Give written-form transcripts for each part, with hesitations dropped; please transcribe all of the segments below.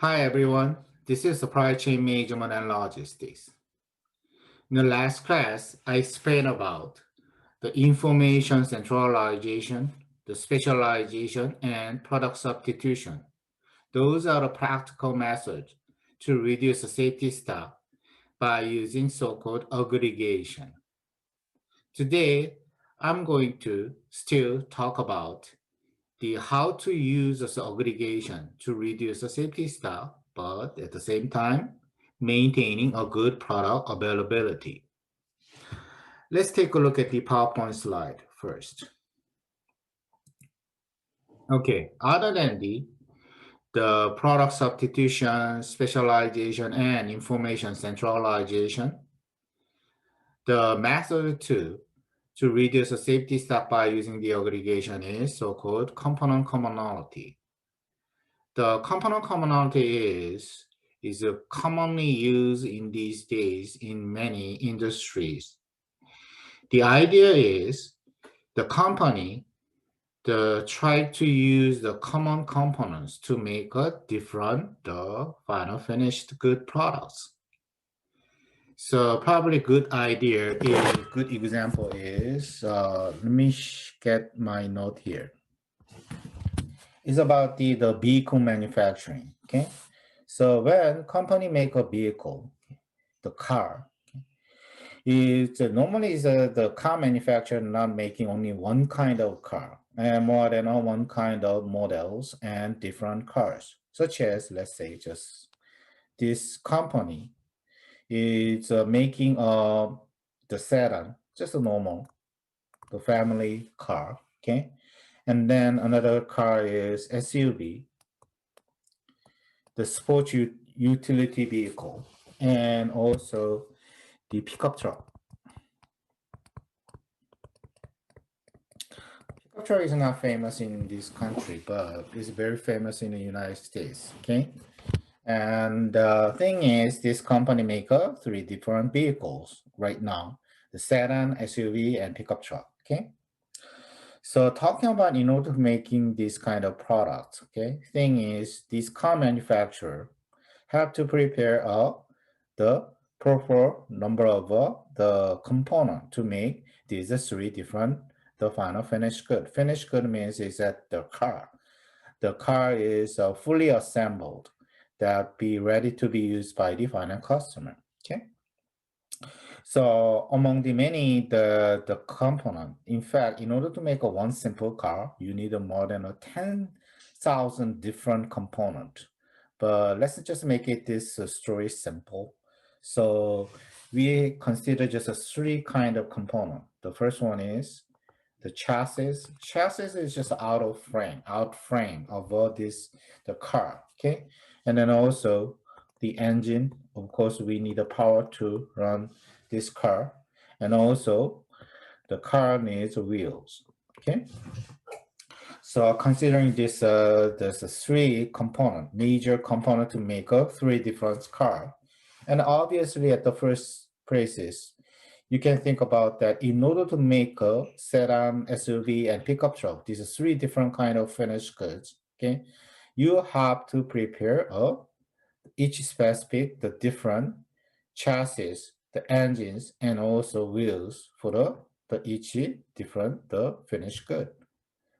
Hi everyone, this is Supply Chain Management and Logistics. In the last class, I explained about the information centralization, the specialization, and product substitution. Those are the practical methods to reduce the safety stock by using so-called aggregation. Today, I'm going to still talk about the how to use this aggregation to reduce the safety stock, but at the same time, maintaining a good product availability. Let's take a look at the PowerPoint slide first. Okay, other than the product substitution, specialization, and information centralization, the method to reduce the safety stock by using the aggregation is so-called component commonality. The component commonality is commonly used in these days in many industries. The idea is the company try to use the common components to make a different the final finished good products. So probably good idea is good example is let me get my note here. It's about the vehicle manufacturing. Okay, so when company make a vehicle, the car, is normally is the car manufacturer not making only one kind of car and more than one kind of models and different cars, such as let's say just this company is making the sedan, just a normal, the family car, okay, and then another car is SUV, the sports utility vehicle, and also the pickup truck. Pickup truck is not famous in this country, but it's very famous in the United States, okay? And the thing is, this company makes three different vehicles right now, the sedan, SUV, and pickup truck, okay? So talking about in order to making this kind of products, okay? Thing is, this car manufacturer have to prepare the proper number of the component to make these three different the final finished good. Finished good means is that the car is fully assembled that be ready to be used by the final customer. Okay. So among the many the component, in fact, in order to make a one simple car, you need more than 10,000 different component. But let's just make it this story simple. So we consider just a three kind of component. The first one is the chassis. Chassis is just out frame of all this the car. Okay, and then also the engine. Of course, we need the power to run this car, and also the car needs wheels. Okay, so considering this, there's a three component, major component to make a three different car, and obviously at the first places, you can think about that in order to make a sedan, SUV, and pickup truck, these are three different kind of finished goods. Okay, you have to prepare each specific the different chassis, the engines, and also wheels for the each different the finished good.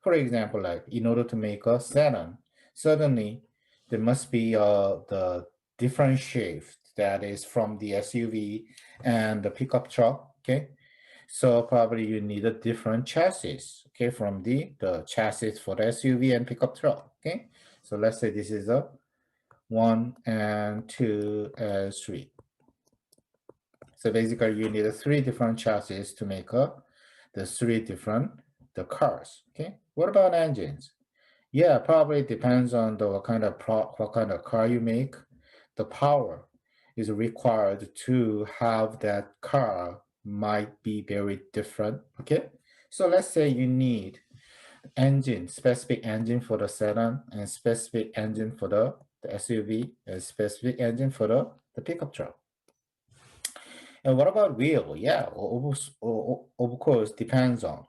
For example, like in order to make a sedan, certainly there must be the different shape that is from the SUV and the pickup truck. Okay, so probably you need a different chassis. Okay, from the chassis for the SUV and pickup truck. Okay, so let's say this is a 1 and 2 and 3. So basically, you need three different chassis to make up the three different the cars. Okay, what about engines? Yeah, probably depends on the what kind of car you make. The power is required to have that car might be very different. Okay, so let's say you need engine, specific engine for the sedan, and specific engine for the SUV, and specific engine for the pickup truck. And what about wheel? Yeah, of course, depends on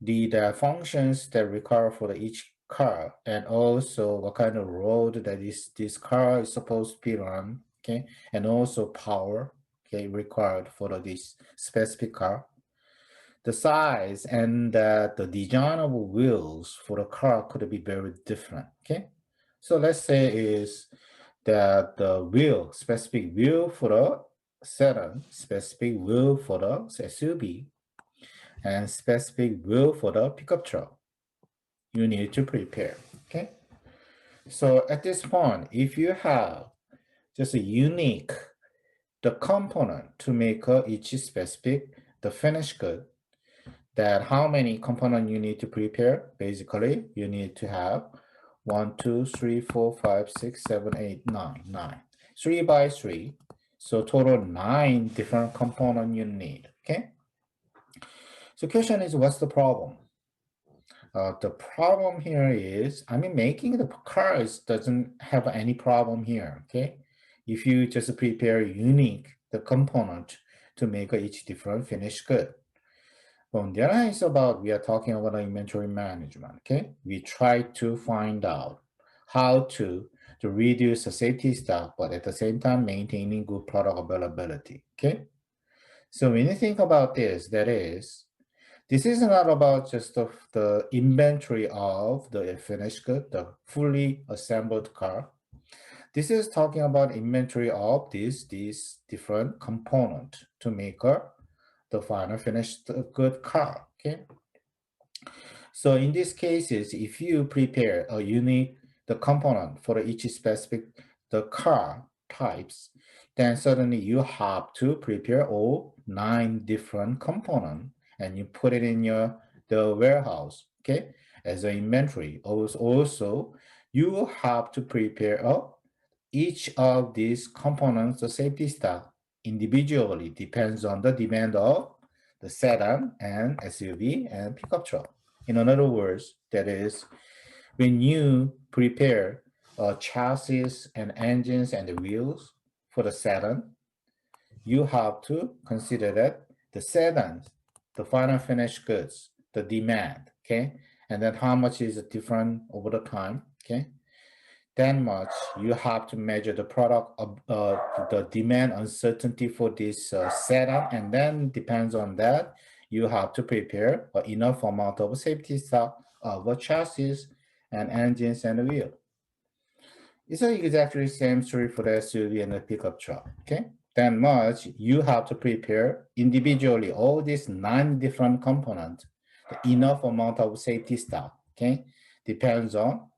the functions that require for each car, and also what kind of road that this car is supposed to be on, okay, and also power, okay, required for this specific car. The size and the design of wheels for the car could be very different, okay. So let's say is that the wheel, specific wheel for the sedan, specific wheel for the SUV, and specific wheel for the pickup truck. You need to prepare, okay? So at this point, if you have just a unique, the component to make each specific, the finished good, that how many components you need to prepare, basically, you need to have 1, 2, 3, 4, 5, 6, 7, 8, 9, 9. 3 by 3, so total 9 different components you need, okay? So question is, what's the problem? The problem here is, making the cars doesn't have any problem here, okay? If you just prepare unique, the component to make each different finished good. On the other hand, it's about, we are talking about inventory management, okay? We try to find out how to reduce the safety stock, but at the same time, maintaining good product availability, okay? So when you think about this, this is not about just the inventory of the finished good, the fully assembled car. This is talking about inventory of these different components to make the final finished good car, okay? So in these cases, if you prepare a unique the component for each specific the car types, then suddenly you have to prepare all 9 different components and you put it in the warehouse, okay, as an inventory. Also, you have to prepare each of these components, the safety stock, individually depends on the demand of the sedan and SUV and pickup truck. In other words, that is, when you prepare chassis and engines and the wheels for the sedan, you have to consider that the sedan, the final finished goods, the demand, okay, and then how much is it different over the time, okay. That much you have to measure the product of the demand uncertainty for this setup, and then depends on that you have to prepare enough amount of safety stock of chassis and engines and wheel. It's exactly the same story for the SUV and the pickup truck, okay. That much you have to prepare individually all these 9 different components, the enough amount of safety stock, okay, depends on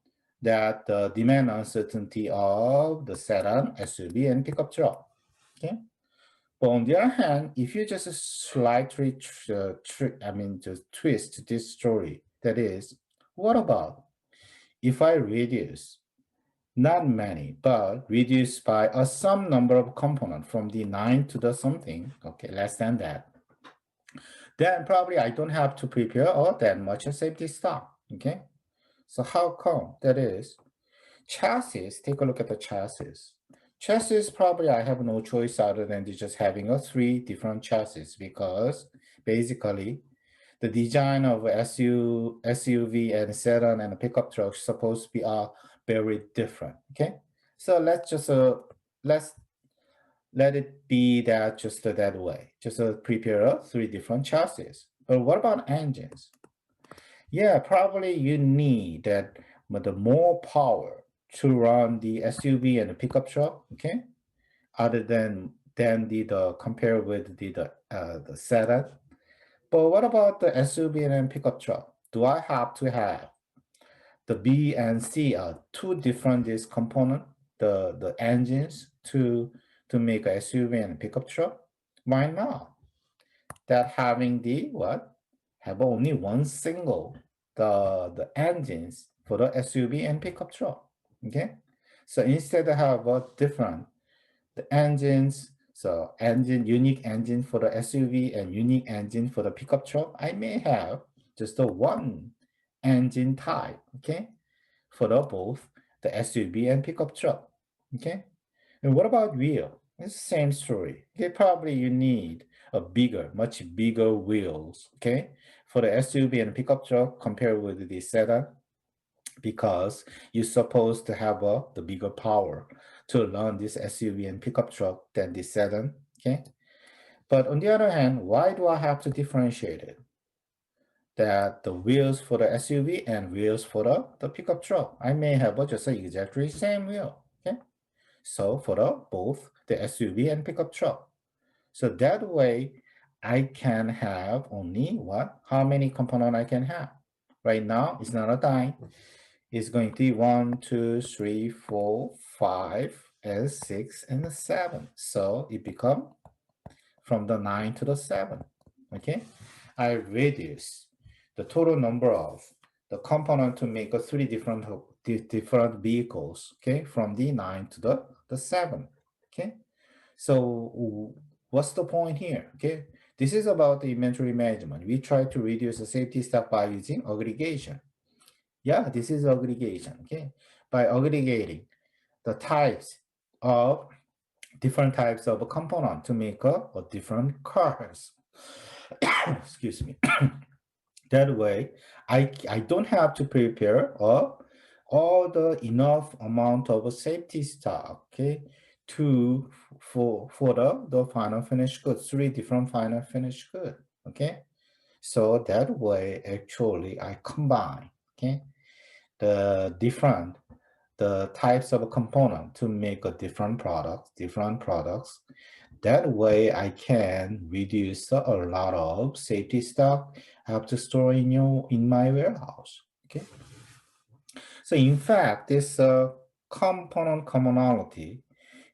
that the demand uncertainty of the sedan, SUV, and pickup truck, okay. But on the other hand, if you just slightly just twist this story, that is, what about if I reduce not many, but reduced by some number of components from the 9 to the something, okay, less than that, then probably I don't have to prepare all that much safety stock, okay? So how come that is? Chassis, take a look at the chassis. Chassis, probably I have no choice other than just having 3 different chassis, because basically the design of SUV and sedan and pickup trucks supposed to be very different, okay? So let's let it be that just that way. Just prepare 3 different chassis. But what about engines? Yeah, probably you need that but the more power to run the SUV and the pickup truck, okay? Other than the compare with the sedan. But what about the SUV and pickup truck? Do I have to have the B and C are 2 different this component, the engines to make a SUV and pickup truck? Why not? That having the what? Have only one single the engines for the SUV and pickup truck. Okay, so instead of have a different the engines, so unique engine for the SUV and unique engine for the pickup truck, I may have just the one engine type, okay, for the both the SUV and pickup truck, okay. And what about wheel? It's the same story. Okay, probably you need a much bigger wheels, okay, for the SUV and pickup truck compared with the sedan. because you're supposed to have the bigger power to run this SUV and pickup truck than the sedan. Okay. But on the other hand, why do I have to differentiate it? That the wheels for the SUV and wheels for the pickup truck, I may have just exactly same wheel. Okay. So for both the SUV and pickup truck. So that way I can have only what? How many components I can have? Right now, it's not a time. It's going to be 1, 2, 3, 4, 5, and 6, and 7. So it becomes from the 9 to the 7. Okay, I reduce the total number of the component to make a three different vehicles. Okay, from the 9 to the 7. Okay, so what's the point here? Okay, this is about the inventory management. We try to reduce the safety stock by using aggregation. Yeah, this is aggregation. Okay, by aggregating the types of different types of a component to make a different cars. Excuse me. That way, I don't have to prepare all the enough amount of safety stock, okay, to for the final finished goods, three different final finished good, okay. So that way, actually, I combine, okay, the different the types of component to make a different products. That way I can reduce a lot of safety stock I have to store in my warehouse. Okay. So in fact, this component commonality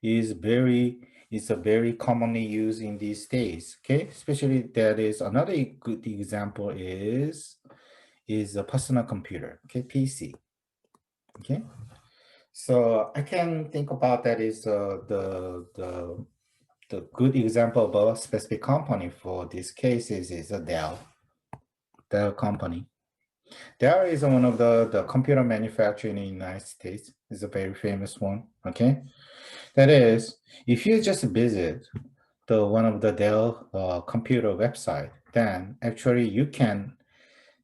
is a very commonly used in these days. Okay, especially that is another good example is a personal computer. Okay, PC. Okay. So I can think about that is the good example of a specific company for this case is a Dell company. Dell is one of the computer manufacturer in the United States. It's a very famous one. Okay, that is if you just visit the one of the Dell computer website, then actually you can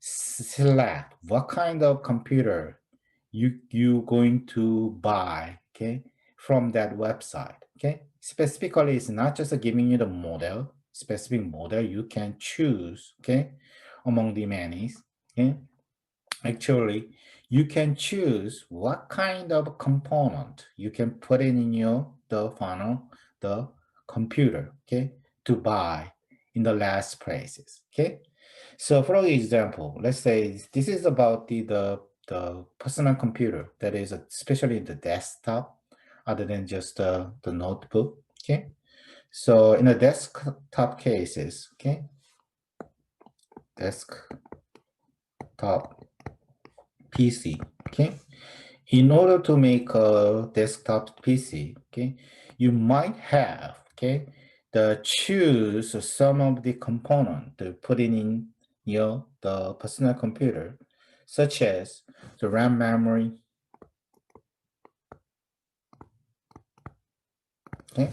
select what kind of computer you going to buy, okay, from that website. Okay, specifically it's not just giving you the model, specific model you can choose, okay, among the many. Okay, actually you can choose what kind of component you can put in your the final the computer, okay, to buy in the last places. Okay, so for example, let's say this is about the personal computer that is especially the desktop other than just the notebook. Okay, so in the desktop cases, okay, desktop PC. Okay, in order to make a desktop PC, okay, you might have, okay, the choose some of the component to put in your the personal computer, such as the RAM memory. Okay,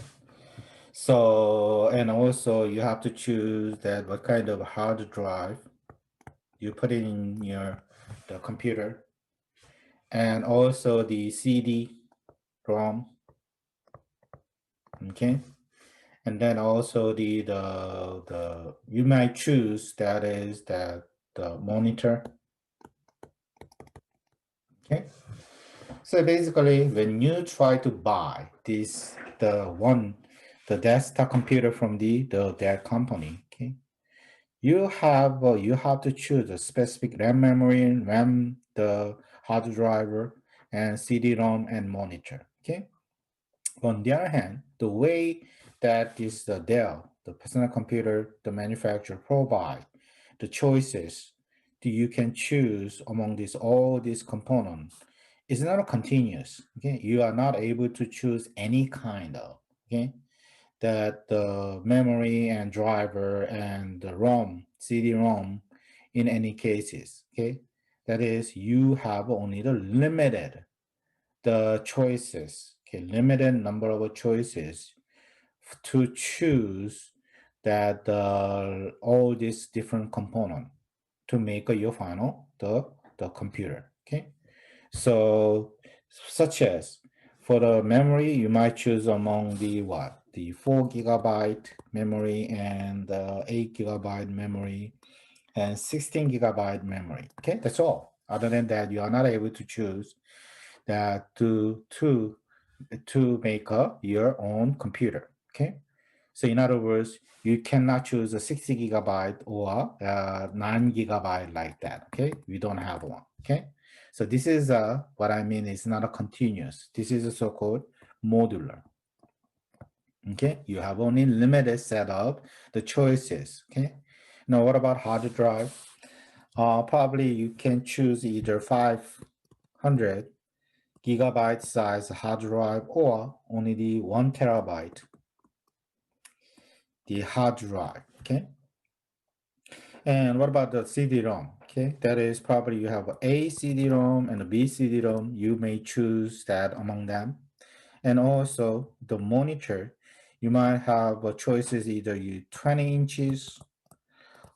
so and also you have to choose that what kind of hard drive you put in your the computer, and also the CD-ROM. Okay, and then also the you might choose that is the monitor. Okay, so basically when you try to buy this the desktop computer from that company, okay, you have to choose a specific RAM memory, RAM, the hard driver, and CD-ROM and monitor. Okay, on the other hand, the way that this Dell, the personal computer, the manufacturer provide the choices that you can choose among all these components is not continuous. Okay, you are not able to choose any kind of, okay, that the memory and driver and the ROM, CD-ROM in any cases. Okay, that is you have only the choices, okay, limited number of choices to choose that all these different component to make your final the computer. Okay, So, such as for the memory, you might choose among the what? The 4 GB memory and the 8 GB memory and 16 GB memory. Okay, that's all. Other than that, you are not able to choose that to make your own computer. Okay, so in other words, you cannot choose a 60 GB or 9 GB like that. Okay, we don't have one. Okay, so this is what I mean. It's not a continuous. This is a so-called modular. Okay, you have only limited set of the choices. Okay, now what about hard drive? Probably you can choose either 500 GB size hard drive or only the 1 TB, the hard drive. Okay, and what about the CD-ROM? Okay, that is probably you have a CD-ROM and a B CD-ROM. You may choose that among them. And also the monitor, you might have choices either you 20 inches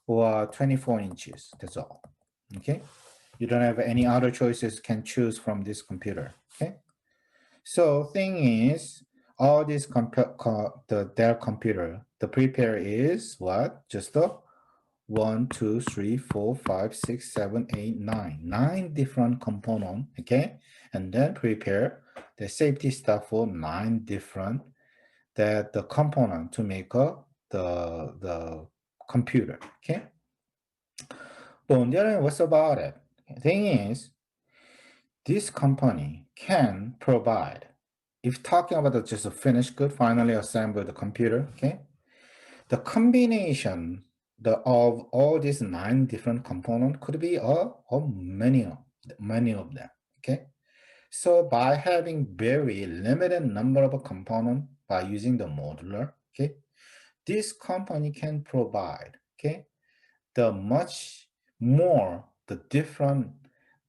or 24 inches. That's all. Okay, you don't have any other choices can choose from this computer. Okay, so thing is, all this their computer, the prepare is what? Just the 1, 2, 3, 4, 5, 6, 7, 8, 9. 9 different components, okay? And then prepare the safety stuff for 9 different that the component to make up the computer, okay? But on the other hand, what's about it? The thing is, this company can provide, if talking about just a finished good, finally assembled computer, okay? The combination of all these 9 different components could be many of them. Okay, so by having very limited number of components by using the modular, okay, this company can provide the much more the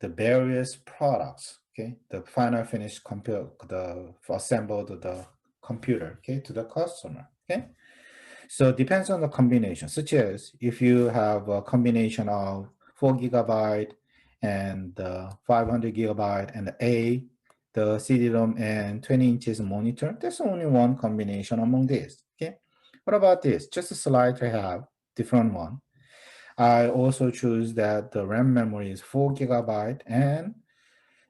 various products, the final finished computer, the assembled the computer, to the customer. So it depends on the combination, such as if you have a combination of 4 GB and 500 GB and the CD-ROM and 20 inches monitor, there's only one combination among these. Okay, what about this? Just a slide to have different one. I also choose that the RAM memory is 4 GB and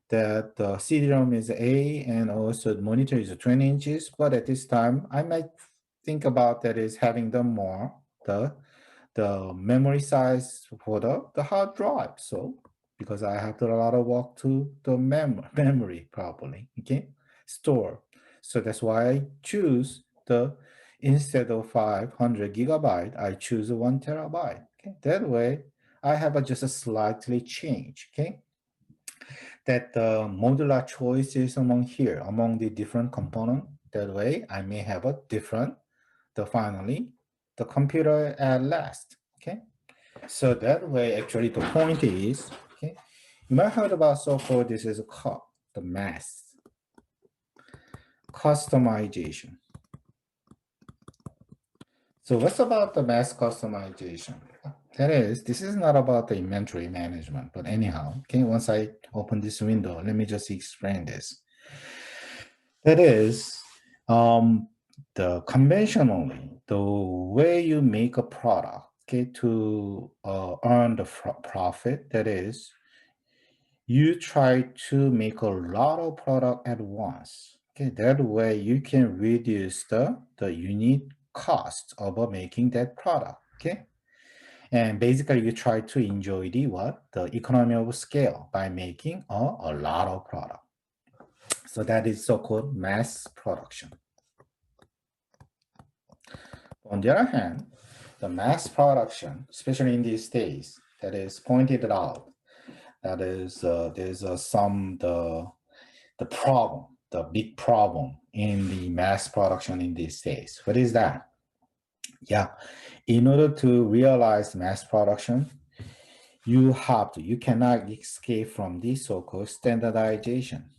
that the CD-ROM is A and also the monitor is 20 inches. But at this time, I might think about that is having the memory size for the hard drive. So because I have to do a lot of work to the memory properly, store. So that's why I choose instead of 500 GB, I choose 1 TB. Okay, that way I have just a slightly change. Okay, that the modular choices among the different component. That way I may have a different finally the computer at last. Okay, so that way actually the point is, you might have heard about so-called this is called the mass customization. So what's about the mass customization? That is, this is not about the inventory management, but anyhow, once I open this window, let me just explain this. That is, the conventionally, the way you make a product, to earn the profit, that is, you try to make a lot of product at once. Okay, that way you can reduce the unit cost of making that product. Okay, and basically you try to enjoy the economy of scale by making a lot of product. So that is so-called mass production. On the other hand, the mass production, especially in these days, that is pointed out, that is there's the problem, the big problem in the mass production in these days. What is that? Yeah, in order to realize mass production, you cannot escape from the so-called standardization.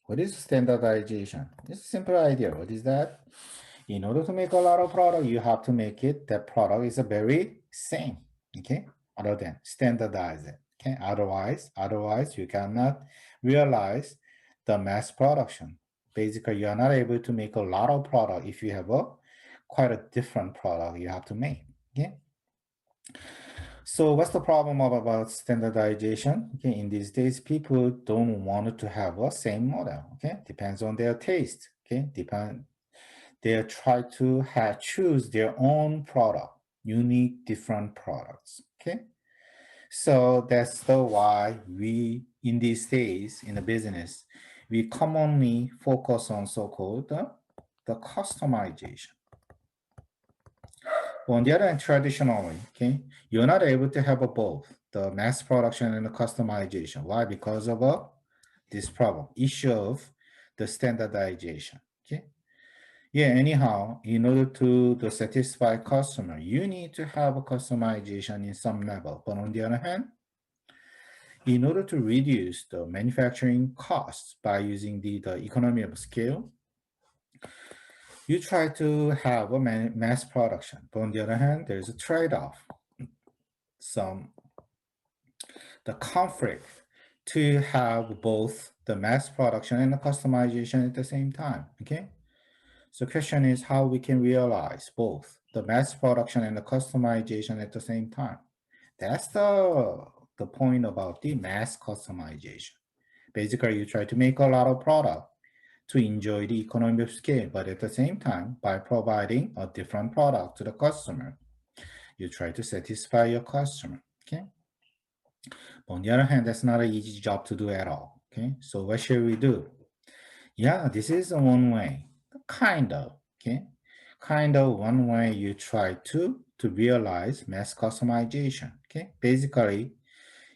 What is standardization? It's a simple idea. What is that? In order to make a lot of product, you have to make it, that product is a very same, other than standardize it, Okay, otherwise you cannot realize the mass production. Basically, you are not able to make a lot of product if you have a quite a different product you have to make. Okay. So what's the problem about standardization? Okay, in these days, people don't want to have a same model. Okay, depends on their taste. Okay, they try to choose their own product, unique, different products. Okay, so that's the why we in these days in the business, we commonly focus on so-called the customization. On the other hand, traditionally, okay, you're not able to have a both the mass production and the customization. Why? Because of this problem, issue of the standardization. Okay. Yeah, anyhow, in order to satisfy customer, you need to have a customization in some level. But on the other hand, in order to reduce the manufacturing costs by using the economy of scale, you try to have a mass production. But on the other hand, there's a trade-off. The conflict to have both the mass production and the customization at the same time. Okay. So question is how we can realize both the mass production and the customization at the same time. That's the point about the mass customization. Basically, you try to make a lot of product to enjoy the economy of scale, but at the same time, by providing a different product to the customer, you try to satisfy your customer. Okay. On the other hand, that's not an easy job to do at all. Okay, so what should we do? Yeah, this is one way, kind of. Okay, kind of one way you try to realize mass customization. Okay, basically,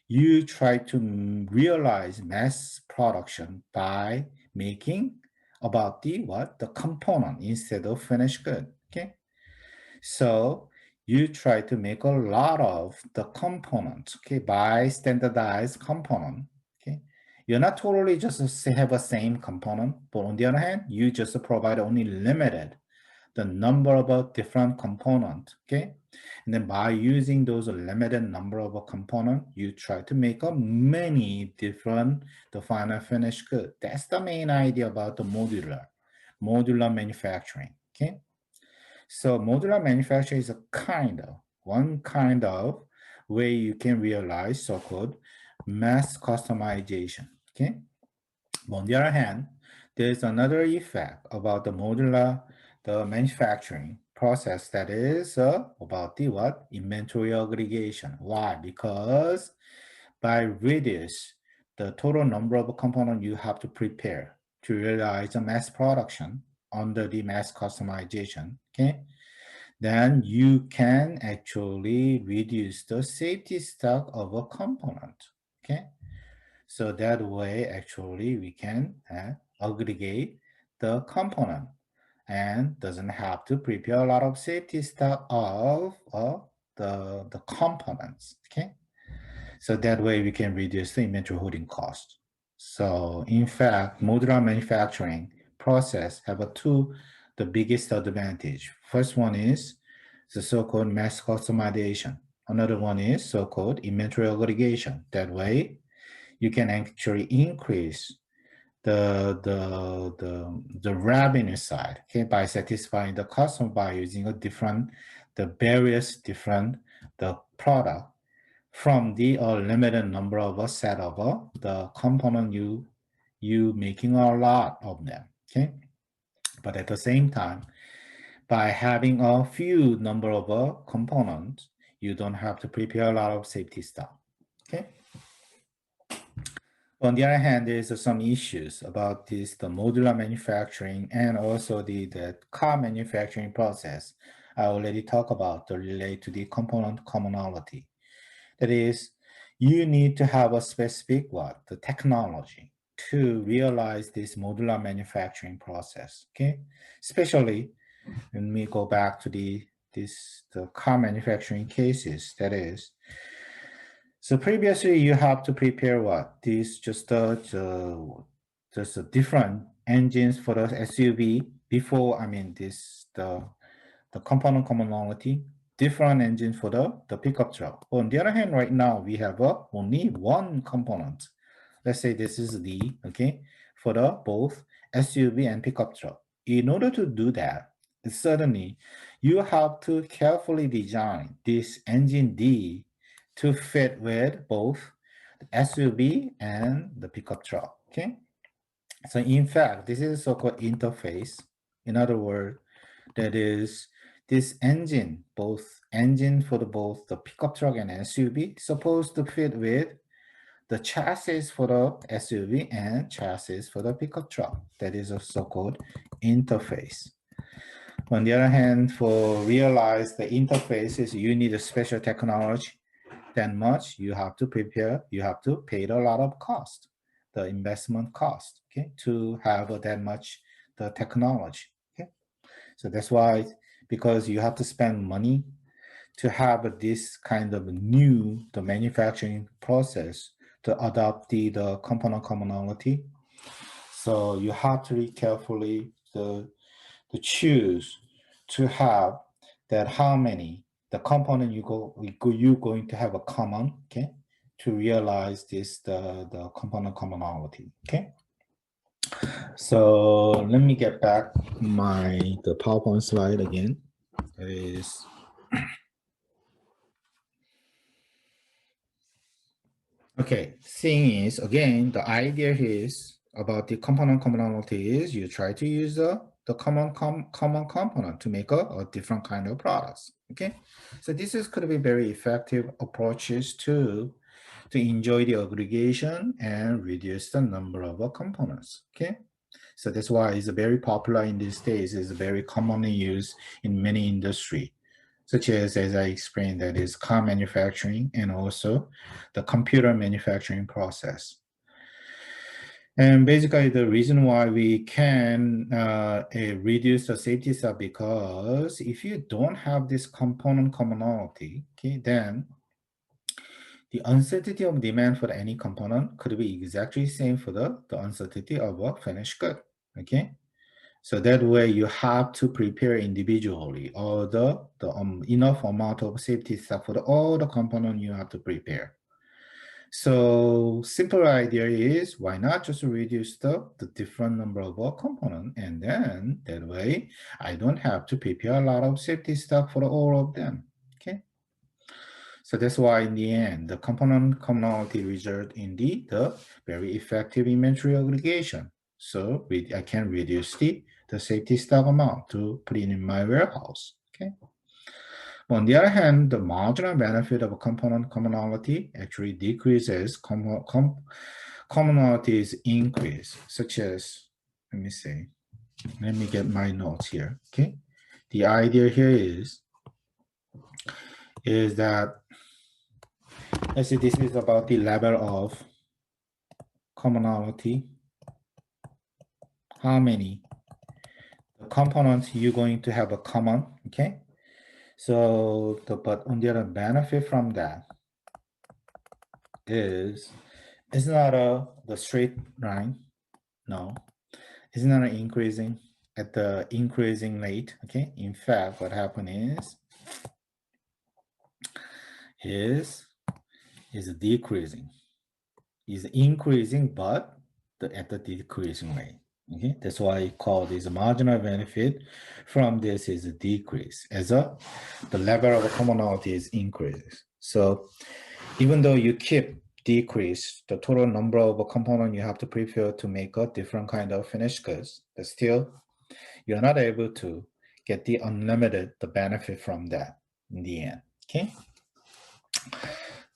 you try to realize mass production by making about the what the component instead of finished good. Okay, so you try to make a lot of the components, okay, by standardized component, okay. You're not totally just have a same component, but on the other hand, you just provide only limited the number of different components, okay. And then by using those limited number of a component, you try to make a many different the final finished good. That's the main idea about the modular manufacturing, okay. So modular manufacturing is a one kind of way you can realize so-called mass customization. Okay. But on the other hand, there's another effect about the manufacturing process that is about the what? Inventory aggregation. Why? Because by reduce the total number of components you have to prepare to realize a mass production under the mass customization, okay, then you can actually reduce the safety stock of a component, okay. So that way, actually, we can aggregate the component and doesn't have to prepare a lot of safety stock of the components, okay. So that way we can reduce the inventory holding cost. So in fact, modular manufacturing process have the biggest advantage. First one is the so-called mass customization. Another one is so-called inventory aggregation. That way you can actually increase the revenue side, okay, by satisfying the customer by using the various different the product from the limited number of a set of the component you making a lot of them, okay. But at the same time, by having a few number of components, you don't have to prepare a lot of safety stuff, okay. On the other hand, there's some issues about the modular manufacturing and also the car manufacturing process. I already talked about the relate to the component commonality. That is, you need to have a specific the technology to realize this modular manufacturing process. Okay, especially when we go back to the car manufacturing cases. That is, so previously you have to prepare these just different engines for the SUV before. I mean the component commonality. different engine for the pickup truck. On the other hand, right now we have only one component. Let's say this is D, okay, for the both SUV and pickup truck. In order to do that, certainly you have to carefully design this engine D to fit with both the SUV and the pickup truck, okay? So in fact, this is a so-called interface. In other words, that is this engine, both engine for both the pickup truck and SUV, supposed to fit with the chassis for the SUV and chassis for the pickup truck. That is a so-called interface. On the other hand, for realize the interfaces, you need a special technology. That much you have to prepare, you have to pay a lot of cost, the investment cost, okay, to have that much the technology, okay. So that's why, because you have to spend money to have this kind of the manufacturing process to adopt the component commonality. So you have to be carefully to choose to have that how many the component you're going to have a common, okay, to realize this the component commonality, okay. So let me get back the PowerPoint slide again. It is okay. Thing is, again, the idea is about the component commonality is you try to use the common component to make a different kind of products. Okay, so this is could be very effective approaches to enjoy the aggregation and reduce the number of components. Okay, so that's why it's very popular in these days. It's very commonly used in many industry, such as I explained, that is car manufacturing and also the computer manufacturing process. And basically the reason why we can reduce the safety stock, because if you don't have this component commonality, okay, then the uncertainty of demand for any component could be exactly same for the uncertainty of a finished good, okay? So that way you have to prepare individually all the enough amount of safety stock for all the component you have to prepare. So simple idea is why not just reduce the different number of component, and then that way I don't have to prepare a lot of safety stock for all of them, okay? So that's why in the end, the component commonality result in the very effective inventory aggregation. So I can reduce the safety stock amount to put it in my warehouse, okay? On the other hand, the marginal benefit of a component commonality actually decreases commonalities increase, such as, let me get my notes here, okay? The idea here is that, let's say this is about the level of commonality, how many the components you're going to have a common, okay? So, but on the other benefit from that is, it's not the straight line, no, it's not increasing at the increasing rate, okay? In fact, what happened is decreasing, is increasing, but at the decreasing rate. Okay, that's why I call this marginal benefit from this is a decrease as the level of commonality is increases. So even though you keep decrease the total number of components you have to prepare to make a different kind of finished goods, but still you're not able to get the unlimited the benefit from that in the end. Okay.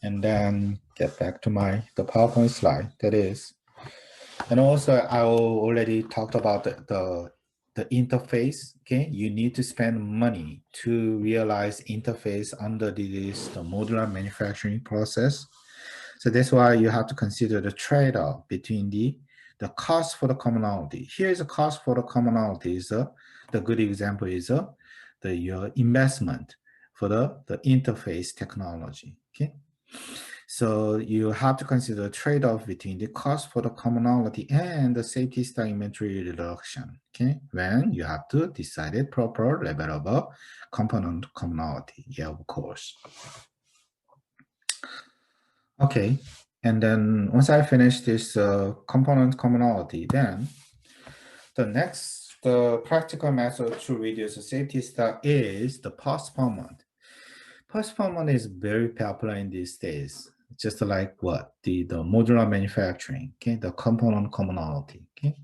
And then get back to the PowerPoint slide. That is, and also I already talked about the interface. Okay, you need to spend money to realize interface under the modular manufacturing process. So that's why you have to consider the trade-off between the cost for the commonality. Here is a cost for the commonality. Is the good example is your investment for the interface technology. Okay. So you have to consider the trade-off between the cost for the commonality and the safety stock inventory reduction. Okay, when you have to decide a proper level of a component commonality. Yeah, of course. Okay, and then once I finish this component commonality, then the practical method to reduce the safety stock is the postponement. Postponement is very popular in these days, just like what the modular manufacturing, okay, the component commonality, okay.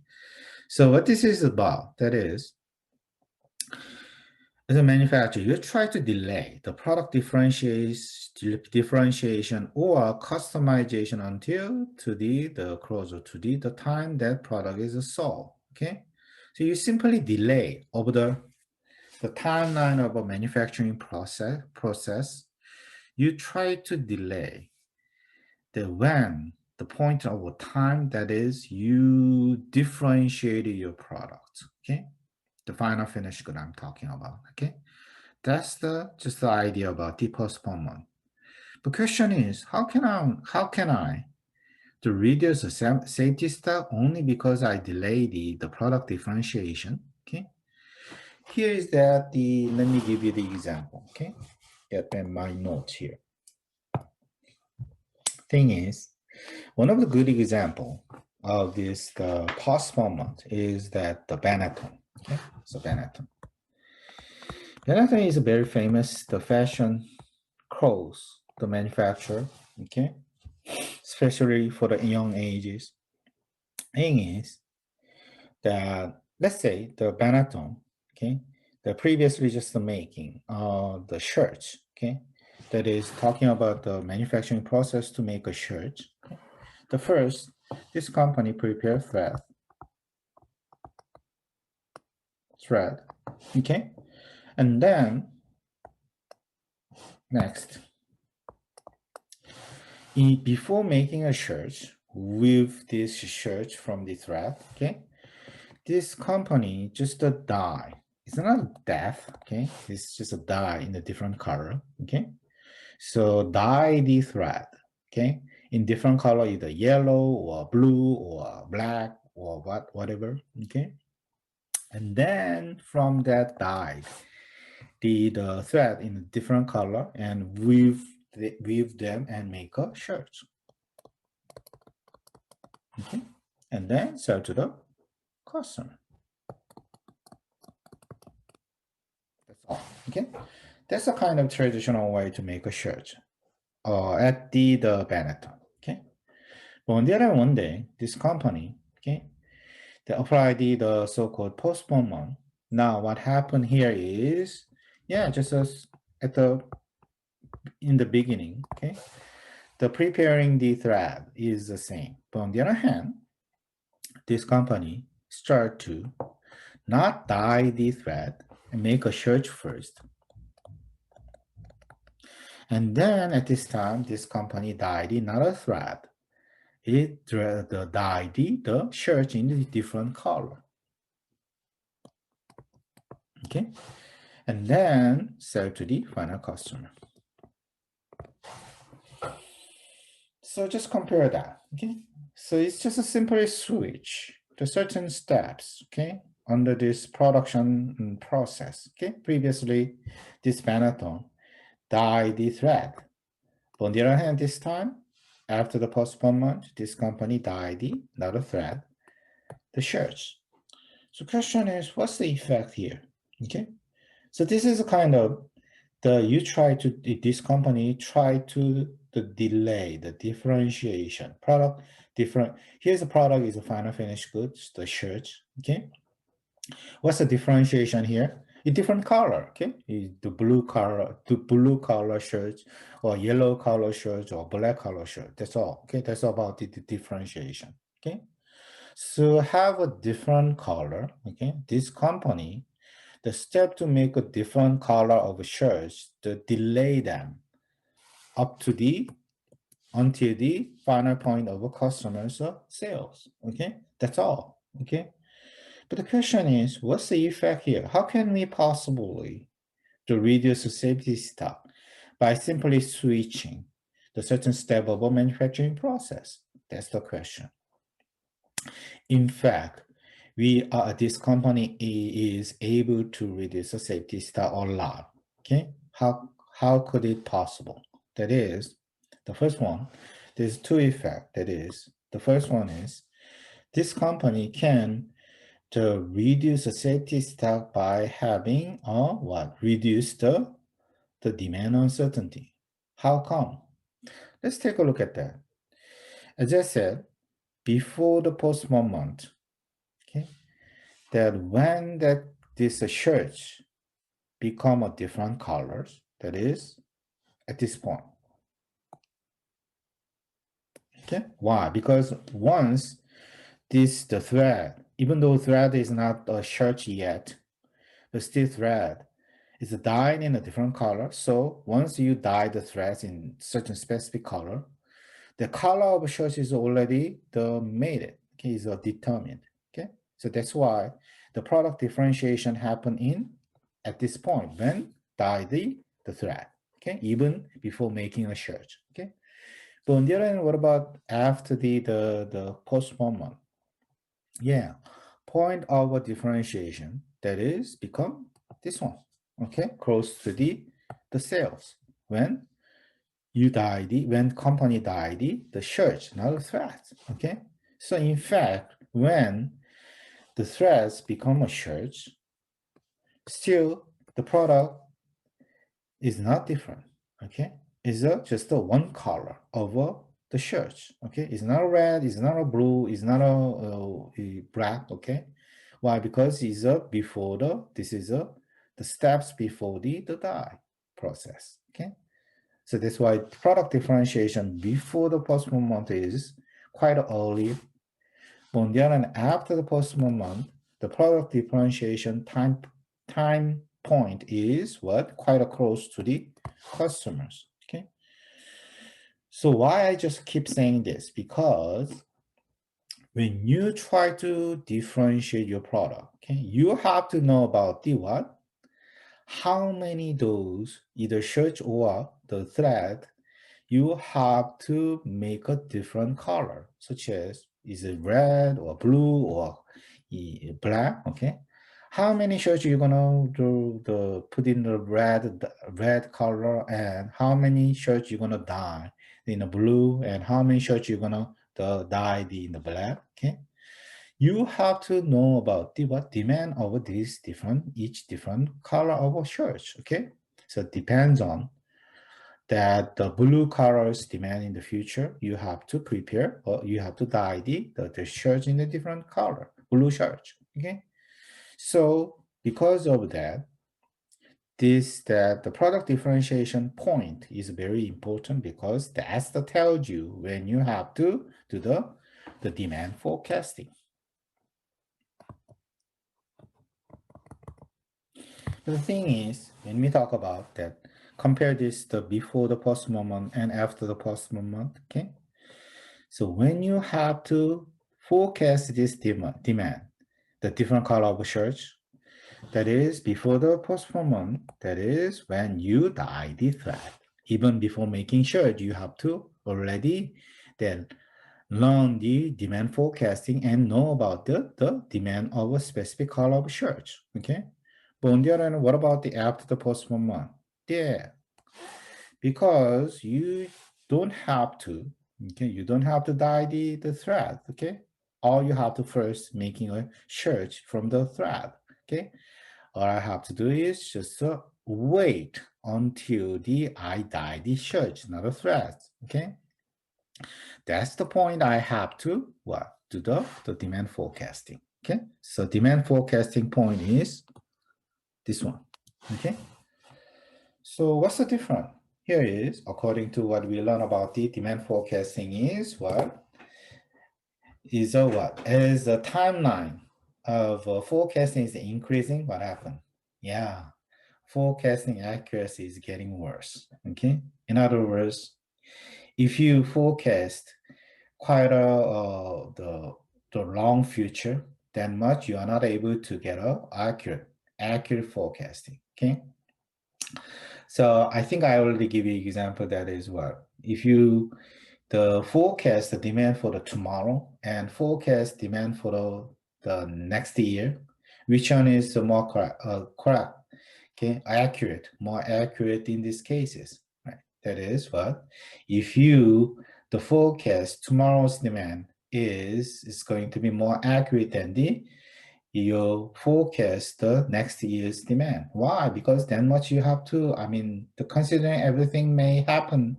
So what this is about, that is, as a manufacturer, you try to delay the product differentiation or customization until the closer to the time that product is sold, okay. So you simply delay over the timeline of a manufacturing process. You try to delay the point of a time that is you differentiated your product, okay? The final finished good I'm talking about, okay? That's just the idea about the postponement. The question is, how can I to reduce the safety stock only because I delay the product differentiation, okay? Here is that let me give you the example, okay? Get my notes here. Thing is, one of the good example of this the postponement is that the Benetton. Okay, so Benetton. Benetton is a very famous the fashion clothes the manufacturer. Okay, especially for the young ages. Thing is that let's say the Benetton. Okay, the previously just the making the shirts. Okay, that is talking about the manufacturing process to make a shirt. Okay? The first, this company prepare thread, okay? And then next, before making a shirt with this shirt from the thread, okay? This company just a dye. It's not a death, okay? It's just a dye in a different color, okay? So dye the thread, okay? In different color, either yellow or blue or black or whatever, okay? And then from that dye, the thread in a different color and weave them and make a shirt. Okay, and then sell to the customer. That's all. Okay, that's a kind of traditional way to make a shirt. At the Benetton. Okay, but on the other one day, this company, okay, they applied the so-called postponement. Now, what happened here is, yeah, just as in the beginning, okay, the preparing the thread is the same. But on the other hand, this company start to not dye the thread and make a shirt first. And then at this time, this company dyed another thread. It dyed the shirt in a different color. Okay. And then sell to the final customer. So just compare that. Okay. So it's just a simple switch to certain steps. Okay. Under this production process. Okay. Previously, this Benetton dyed the thread. But on the other hand, this time, after the postponement, this company dyed another thread, the shirts. So question is, what's the effect here? Okay. So this is a kind of this company try to delay the differentiation product here's the product is a final finished goods, the shirts. Okay. What's the differentiation here? A different color, okay? The blue color shirts or yellow color shirts or black color shirt. That's all, okay? That's about the differentiation, okay? So have a different color, okay? This company, the step to make a different color of shirts, to delay them up to until the final point of a customer's sales, okay? That's all, okay? But the question is, what's the effect here? How can we possibly to reduce the safety stock by simply switching the certain step of a manufacturing process? That's the question. In fact, this company is able to reduce the safety stock a lot. Okay, how could it possible? That is, the first one. There's two effects. That is, the first one is this company can to reduce the safety stock by having what? Reduce the demand uncertainty. How come? Let's take a look at that. As I said, before the post-1 month, okay, that when this shirt become a different colors, that is at this point. Okay, why? Because once the thread, even though thread is not a shirt yet, but still thread is dyed in a different color. So once you dye the threads in certain specific color, the color of a shirt is already made, okay, is determined. Okay, so that's why the product differentiation happen at this point when dye the thread. Okay, even before making a shirt. Okay, but on the other hand, what about after the post-1 month? Yeah, point of a differentiation that is become this one. Okay, close to the sales when when company dye the shirt, not the threads. Okay, so in fact, when the threads become a shirt, still the product is not different. Okay, it's just a one color over the shirt. Okay, it's not a red, it's not a blue, it's not a black. Okay, why? Because it's before this is the steps before the dye process. Okay, so that's why product differentiation before the post-1 month is quite early. On the other hand, after the post-1 month, the product differentiation time point is what? Quite close to the customers. Okay. So why I just keep saying this? Because when you try to differentiate your product, okay, you have to know about the what? How many those either shirt or the thread you have to make a different color, such as is it red or blue or black? Okay, how many shirts you gonna do put in the red color, and how many shirts you gonna dye in the blue, and how many shirts you gonna dye in the black? Okay, you have to know about the what demand of these each different color of a shirts. Okay, so it depends on that the blue colors demand in the future, you have to prepare or you have to dye the shirts in a different color, blue shirts. Okay, so because of that, that the product differentiation point is very important because that's the tells you when you have to do the demand forecasting. The thing is, when we talk about that, compare this the before the post moment and after the post moment. Okay, so when you have to forecast this demand, the different color of shirts, that is before the postponement, that is when you dye the thread. Even before making shirt, you have to already then learn the demand forecasting and know about the demand of a specific color of shirts. Okay. But on the other hand, what about the after the postponement? Yeah, because you don't have to, okay, you don't have to dye the thread, okay? All you have to first making a shirt from the thread, okay? All I have to do is just wait until I dye the shirt, not a thread, okay? That's the point I have to what? Do the demand forecasting, okay? So demand forecasting point is this one, okay? So what's the difference? Here is, according to what we learn about the demand forecasting is what? Is a what? As the timeline of forecasting is increasing, what happened? Yeah, forecasting accuracy is getting worse, okay? In other words, if you forecast quite the long future, then much you are not able to get a accurate forecasting, okay? So I think I already give you example that is what if you the forecast the demand for the tomorrow and forecast demand for the next year, which one is more correct, okay, accurate, more accurate in these cases, right? That is what, if you, the forecast tomorrow's demand is going to be more accurate than your forecast the next year's demand. Why? Because then much you have to, I mean, considering everything may happen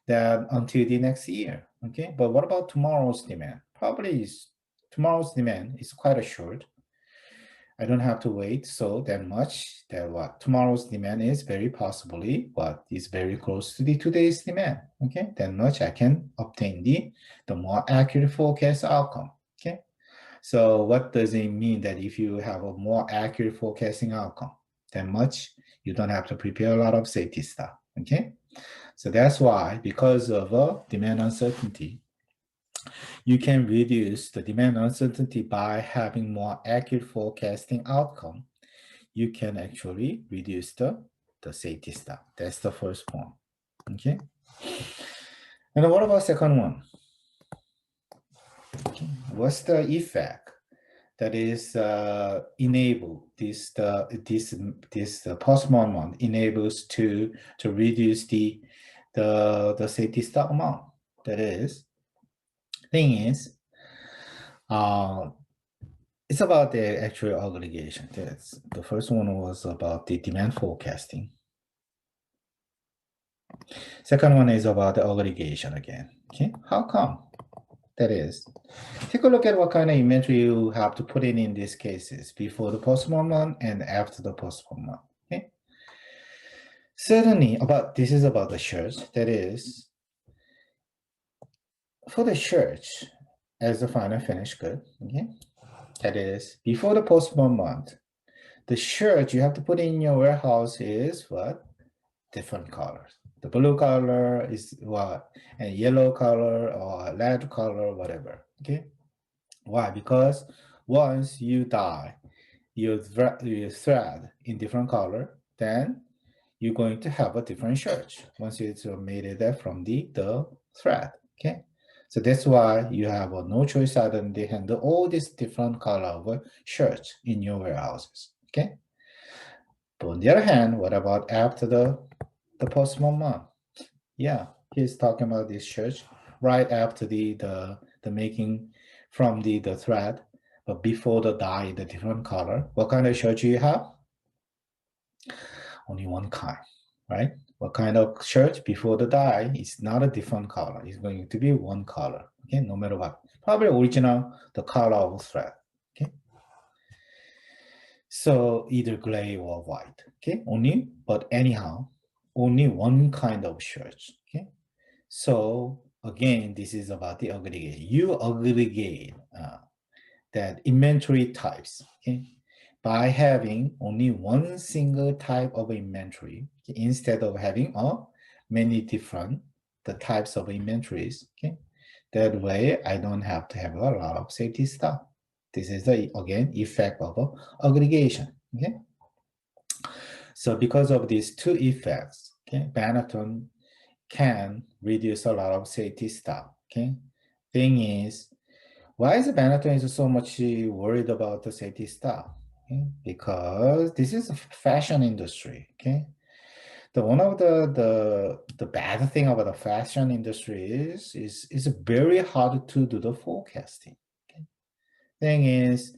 that until the next year, okay? But what about tomorrow's demand? Probably tomorrow's demand is quite assured. I don't have to wait so that much that what tomorrow's demand is very possibly what is very close to the today's demand, okay? That much I can obtain the more accurate forecast outcome, okay? So what does it mean that if you have a more accurate forecasting outcome, that much you don't have to prepare a lot of safety stuff, okay? So that's why, because of demand uncertainty, you can reduce the demand uncertainty by having more accurate forecasting outcome. You can actually reduce the safety stock. That's the first point. Okay. And then what about second one? Okay. What's the effect that is enable this post amount enables to reduce the safety stock amount? That is, thing is, it's about the actual obligation. That's the first one was about the demand forecasting. Second one is about the obligation again. Okay, how come? That is, take a look at what kind of inventory you have to put in these cases before the postponement and after the postponement. Okay, certainly this is about the shirts. That is, for the shirts as the final finished good. Okay, that is before the postponement. The shirt you have to put in your warehouse is what? Different colors. The blue color is what? And yellow color or red color, whatever. Okay. Why? Because once you dye your thread in different color, then you're going to have a different shirt once it's made it from the thread. Okay. So that's why you have no choice other than to handle all these different color of shirts in your warehouses. Okay. But on the other hand, what about after the post-month? Yeah, he's talking about this church right after the making from the thread, but before the dye, the different color. What kind of shirt you have? Only one kind, right? What kind of shirt before the dye is not a different color. It's going to be one color, okay, no matter what. Probably original, the color of thread, okay? So either gray or white, okay? Only, but anyhow, only one kind of shirt, okay? So again, this is about the aggregation. You aggregate that inventory types, okay? By having only one single type of inventory, okay? Instead of having many different the types of inventories, okay? That way, I don't have to have a lot of safety stock. This is the, again, effect of aggregation, okay? So because of these two effects, okay, Bannerton can reduce a lot of safety stock, okay? Thing is, why is Bannerton is so much worried about the safety stock? Okay? Because this is a fashion industry, okay? One of the bad thing about the fashion industry is very hard to do the forecasting. Okay? Thing is